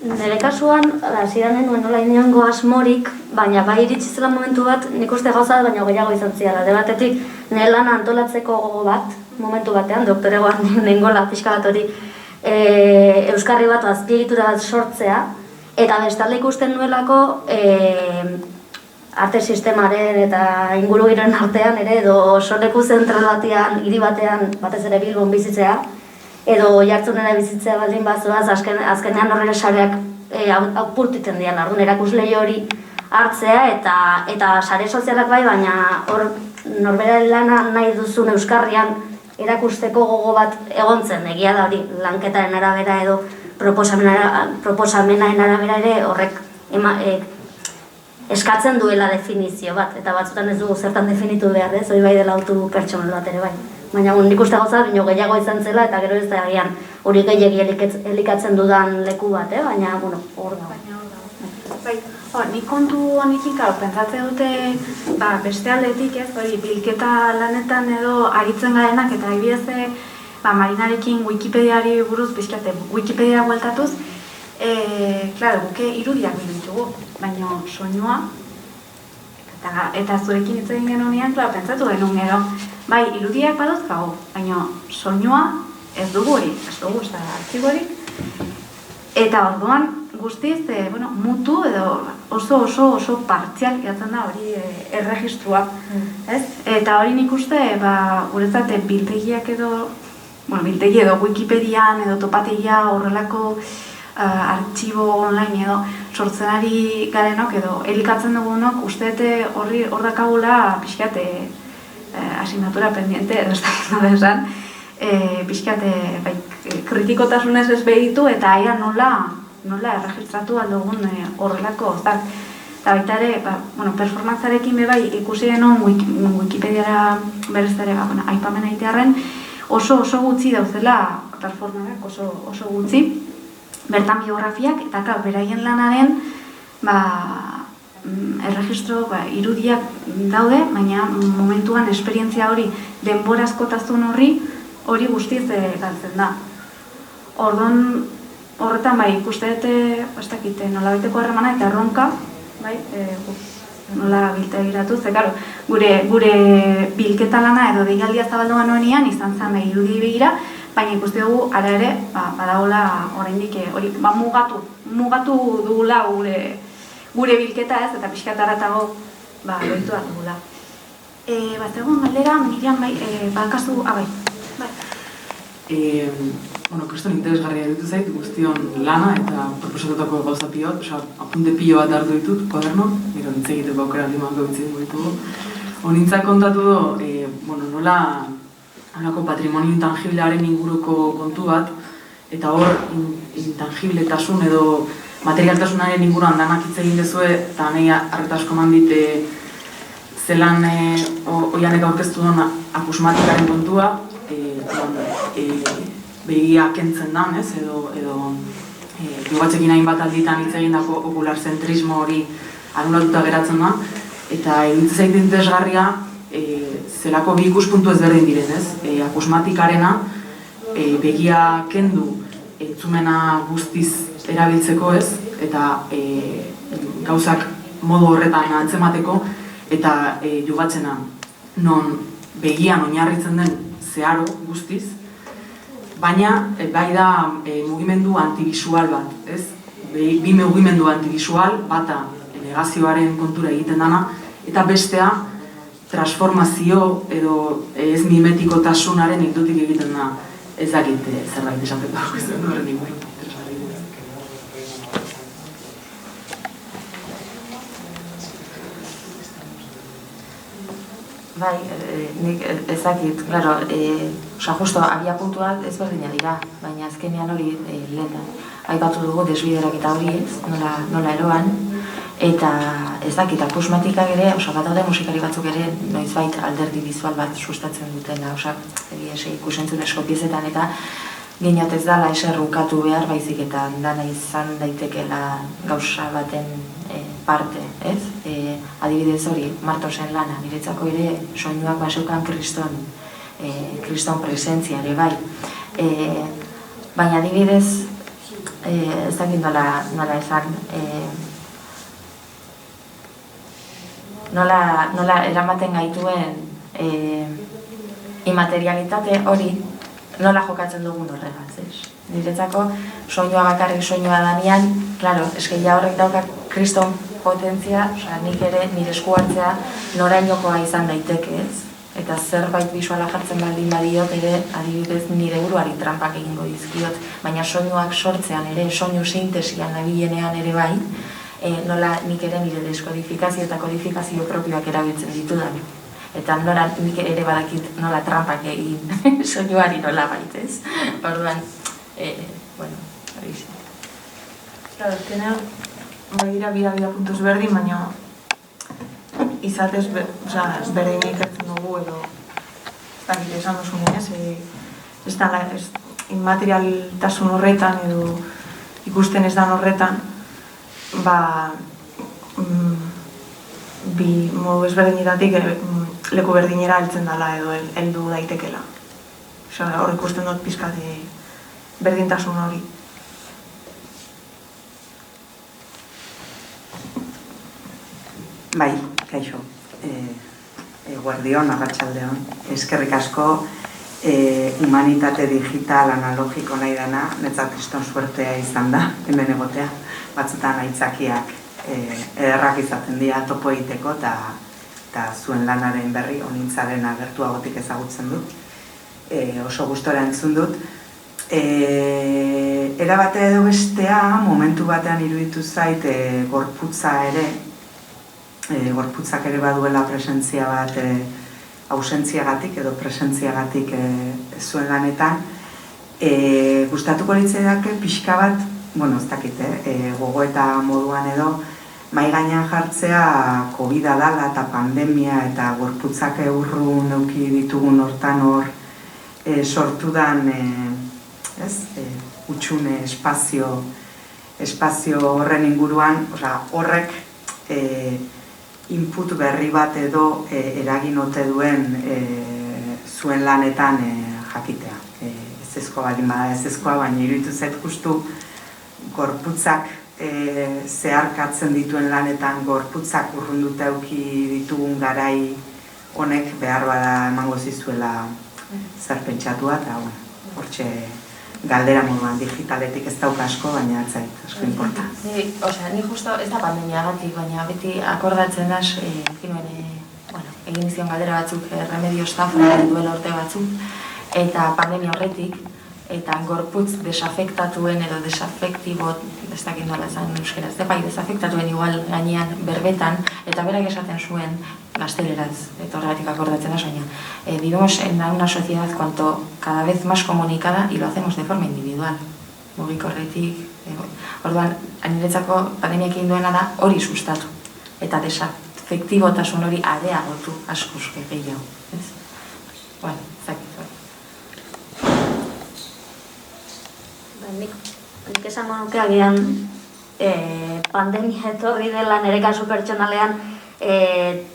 nire kasuan, hasieran nuen nola inongo asmorik, baina bai iritsi zela momentu bat, nik uste gauza baina gehiago izan ziala. De batetik, nire lana antolatzeko gogo bat, momentu batean, doktoregoan nengola pixka bat hori, euskarri bat azpiegitura bat sortzea, eta bestalde ikusten nuelako arte sistemaren eta ingurugiren artean ere, edo soleku zentral batean, hiri batean, batez ere Bilbon bizitzea, edo jartzunera bizitzea baldin bazoaz, azkenean horrela sareak apurtiten dian, orduan erakuslei hori hartzea, eta sare sozialak bai, baina hor norbera lana nahi duzun euskarrian erakusteko gogo bat egon zen, egia da hori lanketaren arabera edo proposamenaren arabera ere horrek eskatzen duela definizio bat, eta batzutan ez dugu zertan definitu behar, ez? Hori bai dela autu pertsonal bat ere bai. Baina nik uste gauza bino gehiago izan zela, eta gero ez da agian hori gehiagi elikatzen dudan leku bat, baina, bueno, hor da. Bai, nik kontu honekin pentsatzen dute beste aldetik ez, hori bilketa lanetan edo aritzen garenak eta adibidez Marinarekin Wikipediari buruz pixkate Wikipedia bueltatuz, klaro, guke irudiak ditugu, baina soinua eta zurekin hitz egin genunean, klaro, pentsatu genuen gero, bai, irudiak badozkago, baina soinua ez dugu hori, ez dugu, ez da artxiborik, eta orduan guztiz, mutu edo oso partzial geratzen da hori erregistrua, ez? Eta hori nik uste, guretzat biltegiak edo, biltegi edo Wikipedian edo topategia horrelako artxibo online edo sortzen ari garenok edo elikatzen dugunok usteete hor dakagula pixkate asignatura pendiente edo ez dakit nola esan, pixkate kritikotasunez ez behitu eta aia nola erregistratu aldugun horrelako, eta baita ere, performantzarekin bebai ikusi denon Wikipediara berez ere, aipamen aitearren, oso gutxi dauzela performanak, oso gutxi, bertan biografiak, eta beraien lanaren erregistro irudiak daude, baina momentuan esperientzia hori denborazkotasun hori guztiz galtzen da. Orduan, horretan ikuste dute, nola baiteko harremana eta erronka, nola biltegiratu, ze gure bilketa lana edo deialdia zabaldu genuenean izan zen irudi begira, baina ikuste dugu ara ere badagoela oraindik hori mugatu dugula gure bilketa ez eta pixka taratago loituak dugula. Zegoen galdera, Miriam, balkazu, kriston interesgarria ditu zait, guztion lana eta proposatutako gauza piot, apunte pilo bat hartu ditut, kuaderno, nire ditz egiteko aukera limango bitzen ditugu. Honintzak kontatu nola nolako patrimonio intangiblearen inguruko kontu bat, eta hor intangibletasun edo materialtasunaren inguruan danak hitz egin dezue, eta nahi arretasko mandit zelan oianek aurkeztu duen akusmatikaren kontua, begia kentzen dan, edo jogatzekin hainbat alditan hitz egindako okular-zentrismo hori anulatuta geratzen da, eta iruditzen zait interesgarria zelako bi ikuspuntu ezberdin diren, akusmatikarena begia kendu entzumena guztiz erabiltzeko ez, eta gauzak modu horretan antzemateko, eta jogatzena non begian oinarritzen den zeharo guztiz, baina bai da mugimendu antivisual bat, ez? Bi mugimendu antivisual, bata negazioaren kontura egiten dana, eta bestea transformazio edo ez mimetikotasunaren ildotik egiten da ez dakit zerbait esateko horren inguru. Bai, nik ezakit, claro, justo abiapuntuak ezberdina dira, baina azkenean hori lehen aipatu dugu desbiderak eta hori ez, nola eroan, eta ezakit akusmatikak ere, bat daude musikari batzuk ere noizbait alderdi bizual bat sustatzen dutena, ikusentzunezko piezetan eta ginot ez dala eserrukatu behar baizik eta dana izan daitekela gauza baten parte, ez? Adibidez hori, Martosen lana, niretzako ere soinuak baseukan kriston presentzia ere bai. Baina adibidez, ez dakit nola esan, nola eramaten gaituen imaterialitate hori nola jokatzen dugun horregaz, ez? Niretzako soinua bakarrik soinua danean, claro, eskeia horrek dauka kriston potentzia, nik ere nire esku hartzea norainokoa izan daiteke, ez? Eta zerbait bisuala jartzen baldin badiot ere adibidez nire buruari trampak egingo dizkiot, baina soinuak sortzean ere, soinu sintesian nabilenean ere bai, nola nik ere nire deskodifikazio eta kodifikazio propioak erabiltzen ditudan. Eta nik ere badakit nola trampak egin soinuari nola baitez. Orduan, hori izan. Claro, azkenean, badira bida puntuz berdin, baina izatez, berdin ikertzen dugu edo ez dakit esan duzunez, ez inmaterialtasun horretan edo ikusten ez dan horretan, bi modu ezberdinetatik leku berdinera heltzen dela edo heldu daitekela. Hor ikusten dut pixkat berdintasun hori. Bai, kaixo. Eguerdion, arratsaldeon. Eskerrik asko, humanitate digital analogiko nahi dana, netzat kriston suertea izan da, hemen egotea. Batzutan aitzakiak ederrak izaten dira topo egiteko eta zuen lanaren berri, honintzaren agertuagotik ezagutzen dut. Oso gustora entzun dut. Era batea edo bestea, momentu batean iruditu zait gorputza ere, gorputzak ere baduela presentzia bat ausentziagatik edo presentziagatik zuen lanetan. Gustatuko litzaidake pixka bat, ez dakit, gogoeta moduan edo, mahai gainean jartzea COVID-a dela eta pandemia eta gorputzak urrun eduki ditugun hortan hor sortudan utxune espazio horren inguruan, horrek input berri bat edo eragin ote duen zuen lanetan jakitea. Ezezkoa baldin bada ezezkoa, baina iruditu zait justu gorputzak zeharkatzen dituen lanetan, gorputzak urrunduta eduki ditugun garai honek behar bada emango zizuela zer pentsatua, eta hortxe galdera moduan digitaletik ez dauka asko, baina atzait, asko importa. Ni justo ez da pandemiagatik, baina beti akordatzen naz, egin zion galdera batzuk remedio estafra duela urte batzuk, eta pandemia horretik, eta gorputz desafektatuen edo desafektibot, ez dakit nola esan euskeraz, desafektatuen igual gainean berbetan, eta berak esaten zuen gazteleraz, eta horregatik akordatzen da, baina vivimos en una sociedad cuanto cada vez más comunicada y lo hacemos de forma individual. Mugikorretik, orduan, niretzako pandemiak egin duena da hori sustatu, eta desafektibotasun hori areagotu askoz gehiago. Nik esango nuke agian pandemia etorri dela nire kasu pertsonalean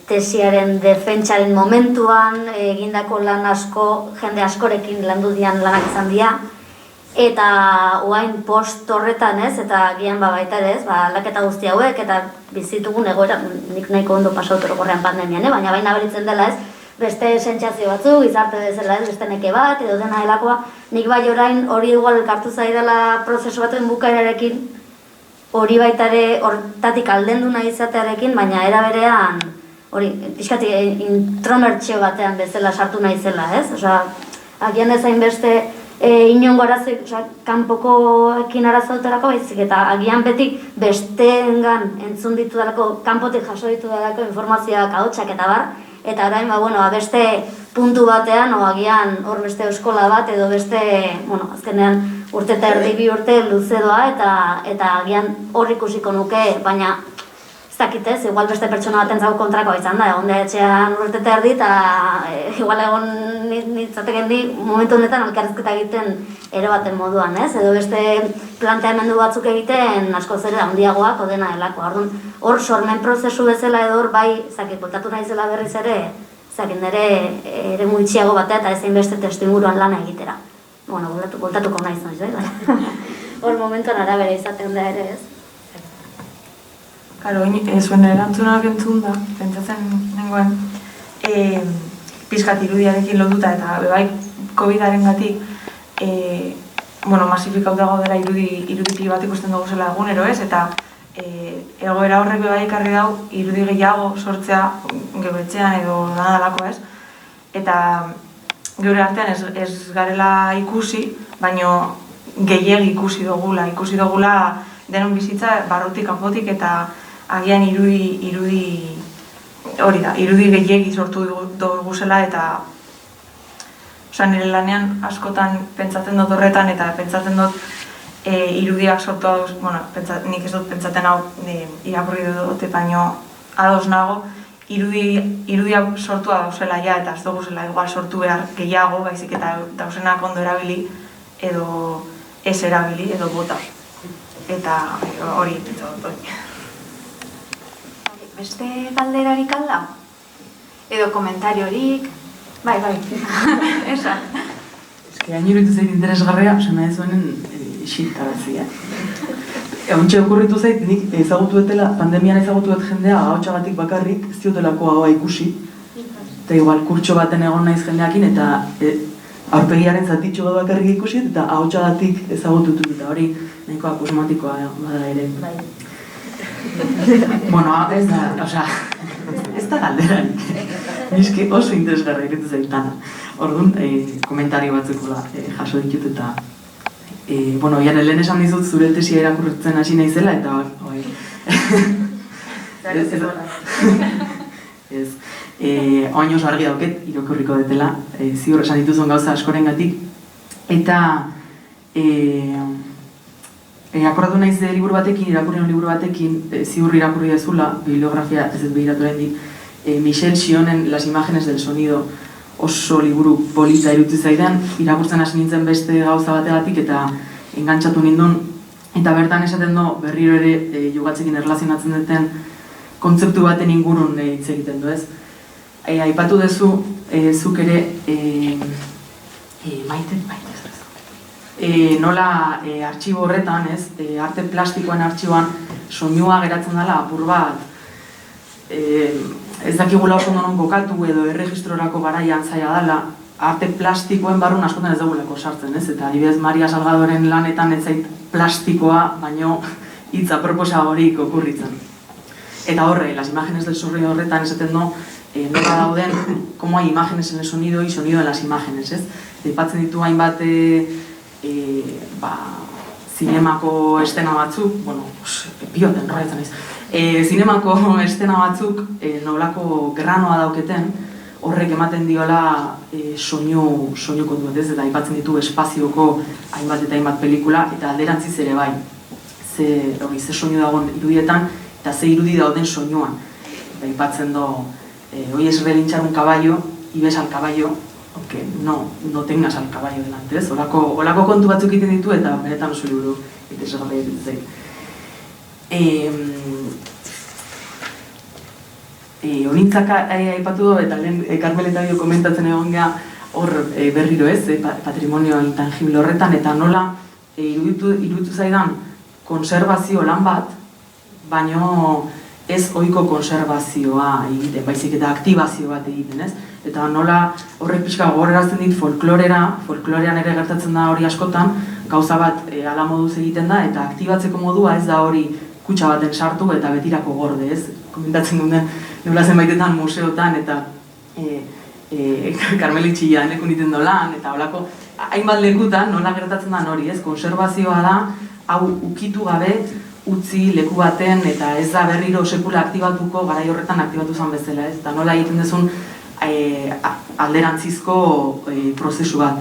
tesiaren defentsaren momentuan egindako lan asko, jende askorekin landu dian lanak izan dira, eta oain post horretan eta agian baita ere aldaketa guzti hauek eta bizitugun egoera, nik nahiko ondo pasautu orokorrean pandemian, baina baina beritzen dela beste sentsazio batzuk, gizarte bezala beste neke bat, edo dena delakoa, nik bai orain hori igual elkartu zaidala prozesu batuen bukaerarekin, hori baita ere hortatik aldendu nahi izatearekin, baina era berean, hori, pixkatik intromertxio batean bezala sartu nahi zela, agian ezain beste inongo arazoik, kanpokoekin arazauterako baizik, eta agian beti besteengan entzun ditu dalako, kanpotik jaso ditu dalako informazioak, ahotsak eta bar, eta orain, beste puntu batean, agian hor beste eskola bat, edo beste, azkenean urte eta erdi bi urte luze doa, eta agian hor ikusiko nuke, baina ez dakitez, igual beste pertsona batentzako kontrakoa izan da, egon da etxean urte eta erdi, eta igual egon nitzateken di, momentu honetan elkarrizketa egiten ere baten moduan, edo beste planteamendu batzuk egiten asko zer handiagoak odena delako. Hor sormen prozesu bezala edo hor bai, bultatu nahi zela berriz ere, nire ere muitxiago batea eta ezein beste testu inguruan lana egitera. Bultatuko nahi zoiz, hor momentuan arabera izaten da ere ez. Karo, zuen erantzunak entzun da, pentsatzen nengoen, pixkat irudiarekin lotuta eta bai COVID-aren gatik, masifikau dago dela iruditi bat ikusten dugu zela egunero ez, eta egoera horrek bai ekarri dau irudi gehiago sortzea gebetxean edo danadalako ez, eta geure artean ez garela ikusi, baino gehiegi ikusi dugula denon bizitza barrutik kanpotik eta agian irudi hori da, irudi gehiegi sortu dugu zela eta nire lanean askotan pentsatzen dut horretan eta pentsatzen dut irudiak sortu aduz, nik ez dut pentsatzen hau irakurri dute baino ados nago, irudiak sortu adauzela ja eta ez dugu zela igual sortu behar gehiago, baizik eta dauzenak ondo erabili edo ez erabili edo bota. Eta hori pentsatzen dut. Beste galderarik alda? Edo komentariorik? Bai. Esan. Hain iruditu zait interesgarria, sena ez zuenen isiltarazia. Ontxe okurritu zait, nik ezagutu etela, pandemian ezagutu et jendea ahotsagatik bakarrik, ez diotelako ahoa ikusi. Eta igual, kurtso baten egon naiz jendeakin, eta aurpegiaren zatitxo bat bakarrik ikusi, eta ahotsagatik ezagututu eta hori nahiko akusmatikoa bada ere. Bueno, ez da, osea, ez da galderarik. Nizki oso interesgarra iruditu zaitana. Orduan, komentario batzukula jaso ditut eta Ian, lehen esan dizut zure tesia irakurtzen hasi naizela eta oain oso argi dauket irakurriko detela, ziur esan dituzun gauza askorengatik eta akordatu naiz liburu batekin, irakurri liburu batekin, ziur irakurri dezula, bibliografia ez dut behiratu lehendik, Michel Chionen Las imágenes del sonido oso liburu polita irutu zaidan, irakurtzen hasi nintzen beste gauza bategatik eta engantzatu nindun eta bertan esaten do berriro ere jogatzekin erlazionatzen duten kontzeptu baten ingurun hitz egiten du, ez? Aipatu duzu, zuk ere nola artxibo horretan, ez? Arte plastikoen artxiboan soinua geratzen dela apur bat ez dakigula oso non kokatu edo erregistrorako garaian zaila dela, arte plastikoen barrun askotan ez dugulako sartzen, ez? Eta adibidez Maria Salgadoren lanetan ez zait plastikoa, baino hitz aproposa horik okurritzen. Eta horre, las imágenes del sonido horretan esaten do, nola dauden, como hay imágenes en el sonido y sonido en las imágenes, ez? Aipatzen ditu hainbat zinemako estena batzuk, pioten horretzen naiz, zinemako estena batzuk nolako granoa dauketen, horrek ematen diola soinu kontu ez, eta aipatzen ditu espazioko hainbat eta hainbat pelikula, eta alderantziz ere bai, ze soinu dagoen irudietan, eta ze irudi dauden soinuan. Eta aipatzen do, hoy es relinchar un caballo, y ves al caballo, aunque no tengas al caballo delante, ez? Olako kontu batzuk egiten ditu, eta benetan oso liburu, eta esgarra egiten zait. Honintzak aipatu do, eta lehen Carmel eta bio komentatzen egon geha hor berriro ez, patrimonio intangible horretan, eta nola iruditu zaidan konserbazio lan bat, baino ez ohiko konserbazioa egiten, baizik eta aktibazio bat egiten, ez? Eta nola horrek pixka gogorarazten dit folklorean ere gertatzen da hori askotan, gauza bat ala moduz egiten da, eta aktibatzeko modua ez da hori kutxa baten sartu eta betirako gorde, ez? Komentatzen duen nola zenbaitetan museotan eta Karmelitxia lekun iten dolan, eta holako hainbat lekutan nola gertatzen da hori, ez? Konserbazioa da, hau ukitu gabe, utzi leku baten eta ez da berriro sekula aktibatuko, garai horretan aktibatu zen bezala, ez? Eta nola egiten duzun alderantzizko prozesu bat.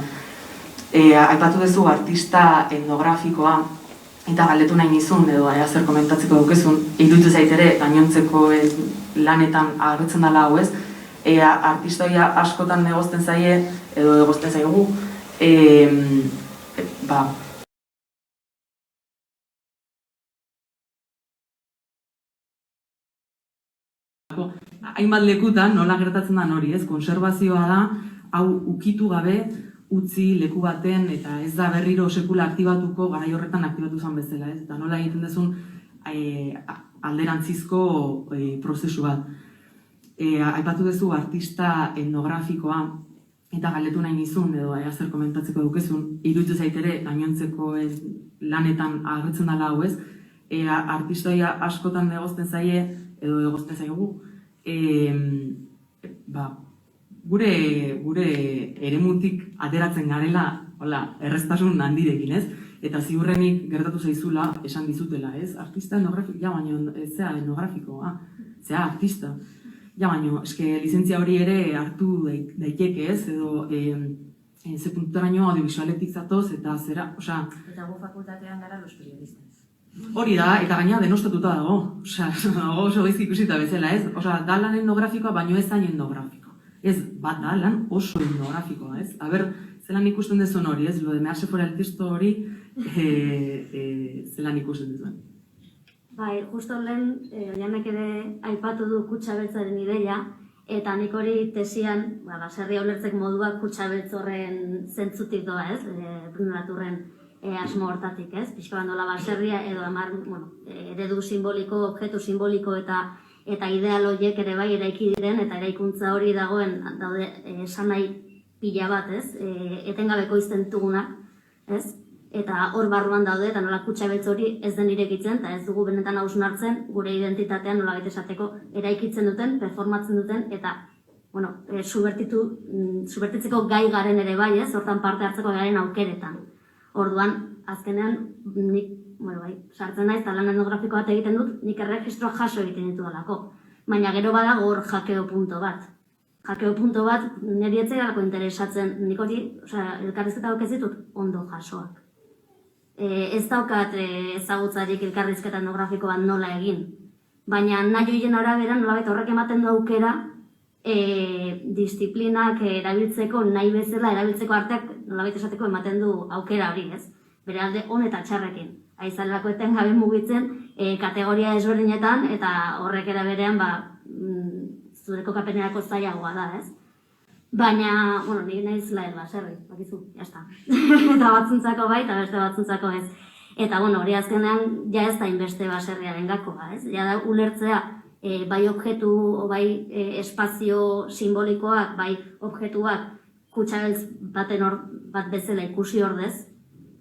Aipatu duzu artista etnografikoa, eta galdetu nahi nizun, edo zer komentatzeko dukezun, iruditu zaitere gainontzeko lanetan agertzen dela hau, ez? Artista hori askotan egozten zaie, edo egozten zaigu, hainbat lekutan nola gertatzen da hori, ez? Konserbazioa da, hau ukitu gabe, utzi leku baten, eta ez da berriro sekula aktibatuko, garai horretan aktibatu zen bezala, ez? Eta nola egiten duzun alderantzizko prozesu bat. Aipatu duzu artista etnografikoa, eta galdetu nahi nizun, edo zer komentatzeko dukezun, iruditu zaitere gainontzeko lanetan agertzen dela hau, ez? Artistoia askotan egozten zaie, edo egozten zaigu, gure eremutik ateratzen garela, erreztasun handirekin, ez? Eta ziurrenik gertatu zaizula esan dizutela, ez? Artista etnografikoa, baina ez zea etnografikoa, zea artista. Ja, baino, eske lizentzia hori ere hartu daiteke, ez, edo ze punturaino audiovisualetik zatoz, eta zera, osea... Eta gu fakultatean gara los periodistas. Hori da, eta gaina denostatuta dago, osea, oso goiz ikusita bezala, ez? Osea, da lan etnografikoa, baino ez zain etnografikoa. Ez, bat da, lan oso etnografikoa, ez? Aber, zelan ikusten dezun hori, ez? Lo de meharse fuera el texto hori, zelan ikusten dezun. Bai, justo lehen, Oianek ere aipatu du kutxa beltzaren ideia, eta nik hori tesian, baserria ulertzek moduak kutxa beltz horren zentzutik doa, ez? Bruno Latourren asmo hortatik, ez? Pixka bandola baserria edo eredu simboliko, objektu simboliko eta ideal horiek ere bai eraiki diren, eta eraikuntza hori dagoen daude esan nahi pila bat, ez? Etengabeko izten dugunak, ez? Eta hor barruan daude, eta nola kutxa beltz hori ez den irekitzen, eta ez dugu benetan hausnartzen gure identitatean nola esateko eraikitzen duten, performatzen duten, eta subertitzeko gai garen ere bai, ez? Hortan parte hartzeko garen aukeretan. Orduan, azkenean, nik, sartzen naiz, eta lan etnografiko bat egiten dut, nik erregistroa jaso egiten ditu alako. Baina gero badago hor jakeo punto bat. Jakeo punto bat, niri etzai galako interesatzen, nik hori, elkarrizketa ez ditut ondo jasoak. Ez daukat ezagutzarik elkarrizketa etnografiko bat nola egin. Baina nahi horien arabera, nolabait horrek ematen du aukera, disiplinak erabiltzeko, nahi bezala erabiltzeko arteak nolabait esateko ematen du aukera hori, ez? Bere alde on eta txarrekin. Aizalako etengabe mugitzen kategoria ezberdinetan, eta horrek era berean zure kokapenerako zailagoa da, ez? Baina, nire nahiz lael baserri, bakizu, jazta. Eta batzuntzako bai, eta beste batzuntzako ez. Eta, hori azkenean, ja ez da inbeste baserriaren gakoa, ez? Ja da, ulertzea, bai objektu, bai espazio simbolikoak, bai objektuak, kutxabeltz bat bezala ikusi ordez,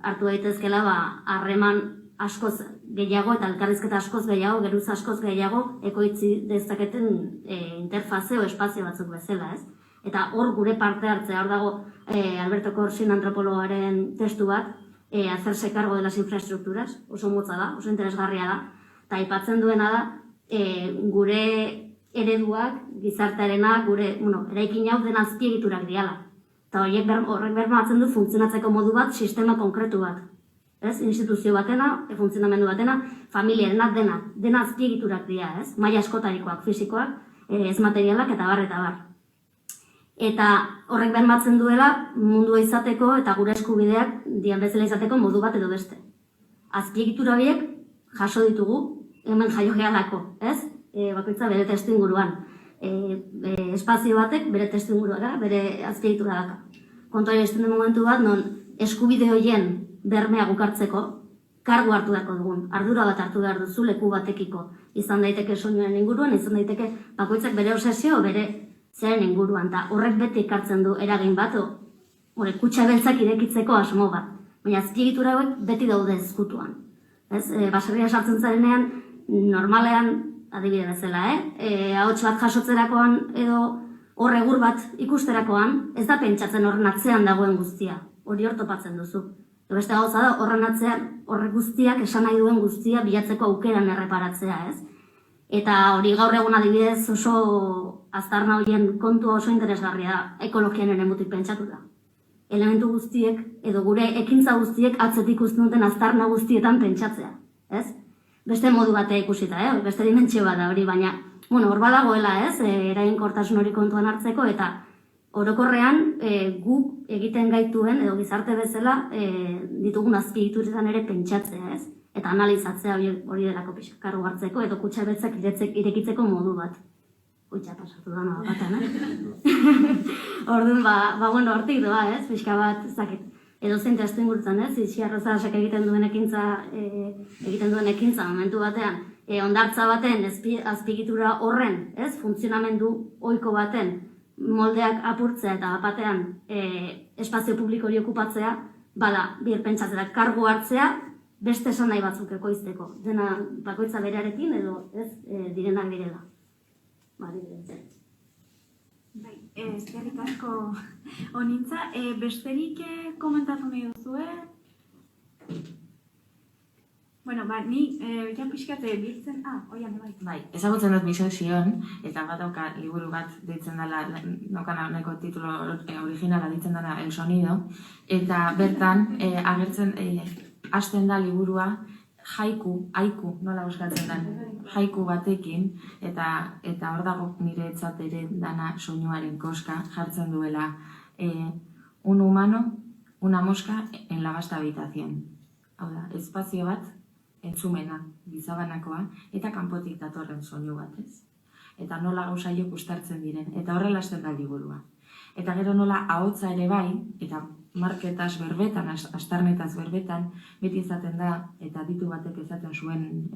hartu daitezkela, harreman askoz gehiago eta elkarrizketa askoz gehiago, geruz askoz gehiago, ekoitzi dezaketen interfazio espazio batzuk bezala, ez? Eta hor gure parte hartzea, hor dago Alberto Corsin antropologoaren testu bat, hacerse cargo de las infraestructuras, oso motza da, oso interesgarria da, eta aipatzen duena da, gure ereduak, gizartearenak, gure, eraikin hau den azpiegiturak diala. Eta horrek bermatzen du funtzionatzeko modu bat, sistema konkretu bat. Ez? Instituzio batena, funtzionamendu batena, familiarena dena azpiegiturak dira, ez? Maila askotarikoak, fisikoak, ez materialak eta bar. Eta horrek bermatzen duela mundua izateko eta gure eskubideak dian bezala izateko modu bat edo beste. Azpiegitura horiek jaso ditugu, hemen jaio gehalako, ez? Bakoitza bere testu inguruan. Espazio batek bere testu inguruara, bere azpiegitura daka. Kontuari esten den momentu bat, non eskubide horien bermea gukartzeko, kargu hartu beharko dugun, ardura bat hartu behar duzu leku batekiko. Izan daiteke soinuen inguruan, izan daiteke bakoitzak bere obsesio, bere zeren inguruan, eta horrek beti ikartzen du eragin bat, kutxa beltzak irekitzeko asmo bat. Baina azpiegitura hauek beti daude ezkutuan. Baserria sartzen zarenean, normalean, adibide bezala, ahots bat jasotzerakoan edo hor egur bat ikusterakoan, ez da pentsatzen horren atzean dagoen guztia. Hori hor topatzen duzu. Beste gauza da, horren atzean, horrek guztiak esan nahi duen guztia bilatzeko aukeran erreparatzea, ez? Eta hori gaur egun adibidez oso aztarna horien kontua oso interesgarria da, ekologian eremutik pentsatu da. Elementu guztiek, edo gure ekintza guztiek atzetik usten duten aztarna guztietan pentsatzea, ez? Beste modu batea ikusita, beste dimentsio bat da hori, baina, hor badagoela, ez? Eraginkortasun hori kontuan hartzeko, eta orokorrean guk egiten gaituen, edo gizarte bezala, ditugun azpiegituretan ere pentsatzea, ez? Eta analizatzea hori delako pixka, kargu hartzeko, edo kutxa beltzak irekitzeko modu bat. Kutxa pasatu da noa batan, Orduan, hortik doa, ez? Pixka bat, zakit, edo zein testu ingurutzen, ez? Xiarrozarasek egiten duen ekintza momentu batean, ondartza baten, azpiegitura horren, ez? Funtzionamendu ohiko baten, moldeak apurtzea eta batean espazio publiko hori okupatzea, bada, birpentsatzea, kargu hartzea, beste esan nahi batzuk ekoizteko. Dena bakoitza berearekin edo ez direnak direla. Eskerrik asko honintza. Besterik komentatu nahi duzue? Bueno, ni ja pixkate biltzen, oian, bai. Bai, ezagutzen dut Michel Sion, eta badauka liburu bat deitzen dela, nahiko titulo originala deitzen dela El Sonido, eta bertan agertzen, hasten da liburua haiku, nola euskatzen da, haiku batekin, eta hor dago niretzat ere dana soinuaren koska jartzen duela un humano, una mosca en la vasta habitación. Hau da, espazio bat, entzumena, gizabanakoa, eta kanpotik datorren soinu bat, ez? Eta nola gauzaiok ustartzen diren, eta horrela hasten da liburua. Eta gero nola ahotsa ere bai, eta marketaz berbetan, astarnetaz berbetan, beti izaten da, eta ditu batek izaten zuen,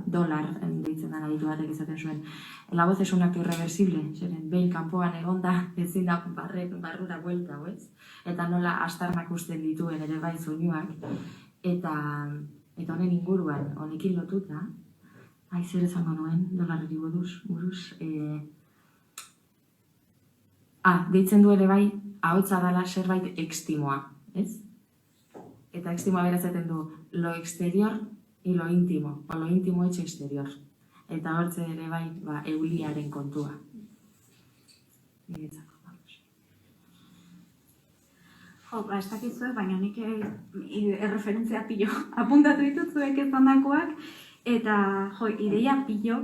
dolar, deitzen dena ditu batek izaten zuen, la voz es un acto irreversible, zeren behin kanpoan egonda, ezin da barrura buelta, ez? Eta nola astarnak usten dituen ere bai soinuak, eta honen inguruan, honekin lotuta, zer esango nuen, dolarreri buruz, deitzen du ere bai, ahotsa dela zerbait ekstimoa, ez? Eta ekstimoa beratzen du lo exterior y lo íntimo, o lo íntimo hecho exterior. Eta hortze ere bai, euliaren kontua. Niretzako. Ez dakizuek, baina nik erreferentzia pilo apuntatu ditutzuek ezandakoak, eta ideia pilo,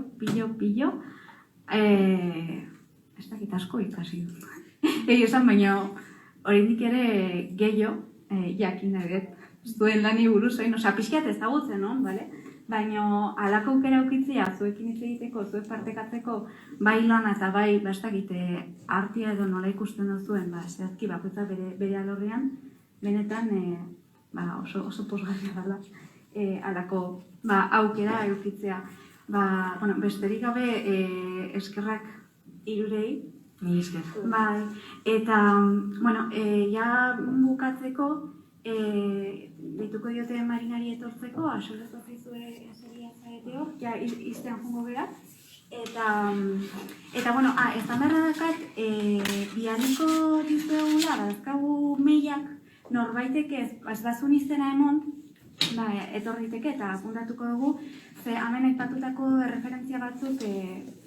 ez dakit asko ikasi dut. Esan, baina oraindik ere gehiago jakin nahi zuen lani buruz, pixkat ezagutzen, bale? Baina alako aukera aukitzea zuekin hitz egiteko, zuek partekatzeko, bai lana eta bai, ez dakit, artea edo nola ikusten duzuen, zehazki bakoitza bere alorrean, benetan oso posgarria dela alako aukera aukitzea. Besterik gabe eskerrak hirurei. Ni esker. Bai, eta, ja bukatzeko, dituko diote Marinari etortzeko, asolatu zaizue eseria zareteok, ja iztean jongo gara. Eta, ezan berra dakat, bihariko dizuegula, badazkagu mailak, norbaitek ez bazun izena emon, etorriteke eta apuntatuko dugu, ze hemen aipatutako referentzia batzuk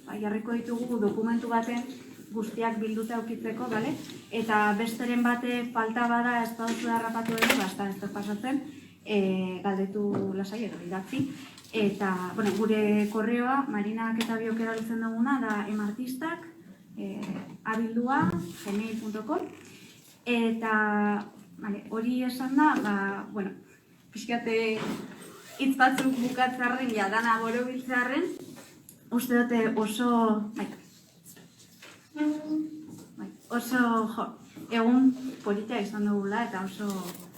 jarriko ditugu dokumentu baten guztiak bilduta aukitzeko, bale? Eta besteren bate falta bada ez baduzu harrapatu edo, ez da pasatzen, galdetu lasai edo idatzi. Eta, gure korreoa, Marinak eta biok erabiltzen duguna, da emartistak, abildua, gmail.com. Eta, hori esan da, pixkate hitz batzuk bukatzarren, dana borobiltzarren, uste dute oso egun polita izan dugula eta oso...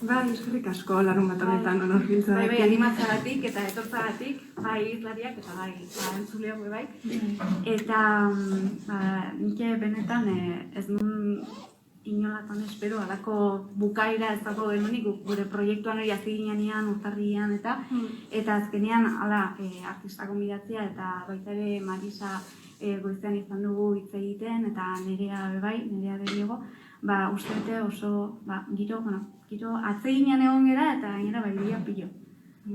Bai, eskerrik asko larun bat honetan honor biltzagatik. Bai, animatzagatik eta etortzagatik, bai izlariak eta bai entzuleak bai. Eta nik benetan ez nun inolatan espero alako bukaera ez dago genunik gure proiektuan hori hasi ginean urtarrian eta azkenean artista gonbidatzea eta baita ere Marisa goizean izan dugu hitz egiten eta Nerea Diego, uste dute oso giro atzeginean egon gera eta gainera bailia pilo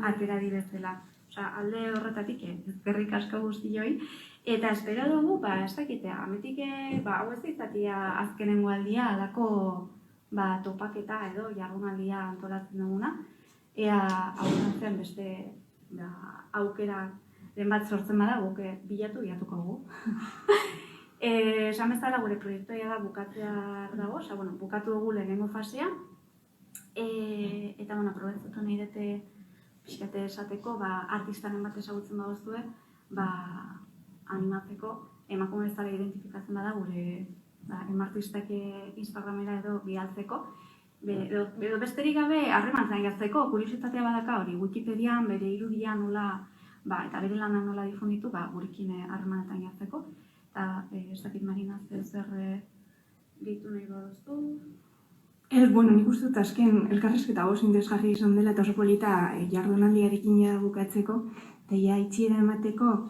atera direzela. Alde horretatik ezkerrik asko guztioi. Eta espero dugu, ez dakite, ametik hau ez izatea azkenengo aldia alako topaketa edo jardunaldia antolatzen duguna. Ea aurrantzean beste aukera bat sortzen bada guk bilatu dugu. Esan bezala gure proiektua da bukatzea dago, bukatu dugu lehenengo fasea. Eta aprobetzutu nahi dute pixkate esateko, artistaren bat ezagutzen baduzue, animatzeko, emakume bezala identifikatzen bada gure emartistak Instagramera edo bidaltzeko. Edo besterik gabe harreman zain jartzeko, kuriositatea badaka hori, Wikipedian, bere irudia nola, eta bere lana nola difunditu, gurekin harremanetan jartzeko. Eta ez dakit Marina zer ditu nahi baduztu. Nik uste dut azken elkarrezketa oso interesgarri izan dela eta oso polita jardunaldiarekin bukatzeko, eta itxiera emateko.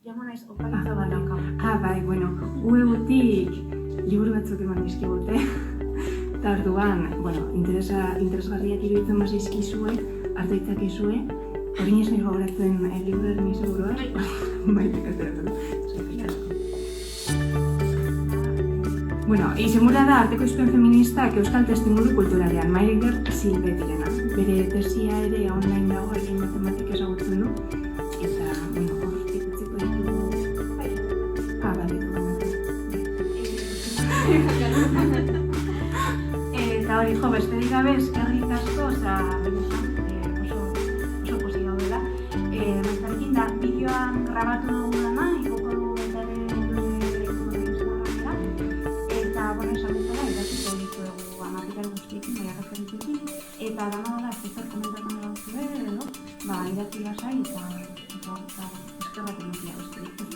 Jango naiz, opalitza bat dauka. Bai, uegutik liburu batzuk eman dizkigute. Eta orduan, interesgarriak iruditzen bazizkizue, hartu ditzakizue, Hori ez nahi gogoratzen liburuaren izeburua. Maitek ateratzen. Bueno, izenburua da Arteko Izpen Feministak Euskal Testuinguru Kulturalean, Maider Silvetirena. Bere tesia ere online dago, egin matematik ezagutzen du. Eta, bueno, hor ikutziko ditugu... Bale, eta hori jo, besterik gabe, eskerrik asko, oza, oso posi gaudela. Baitarekin da, bideoan grabatu dugu dana, ikoko dugu baitare Instagramera, eta, bueno, esan bezala, idatziko ditugu material guztiekin, baina referentzekin, eta dana dela, ez zer komentatzen dut zuen, edo, idatzi lasai, eta eskerrak ematia besterik.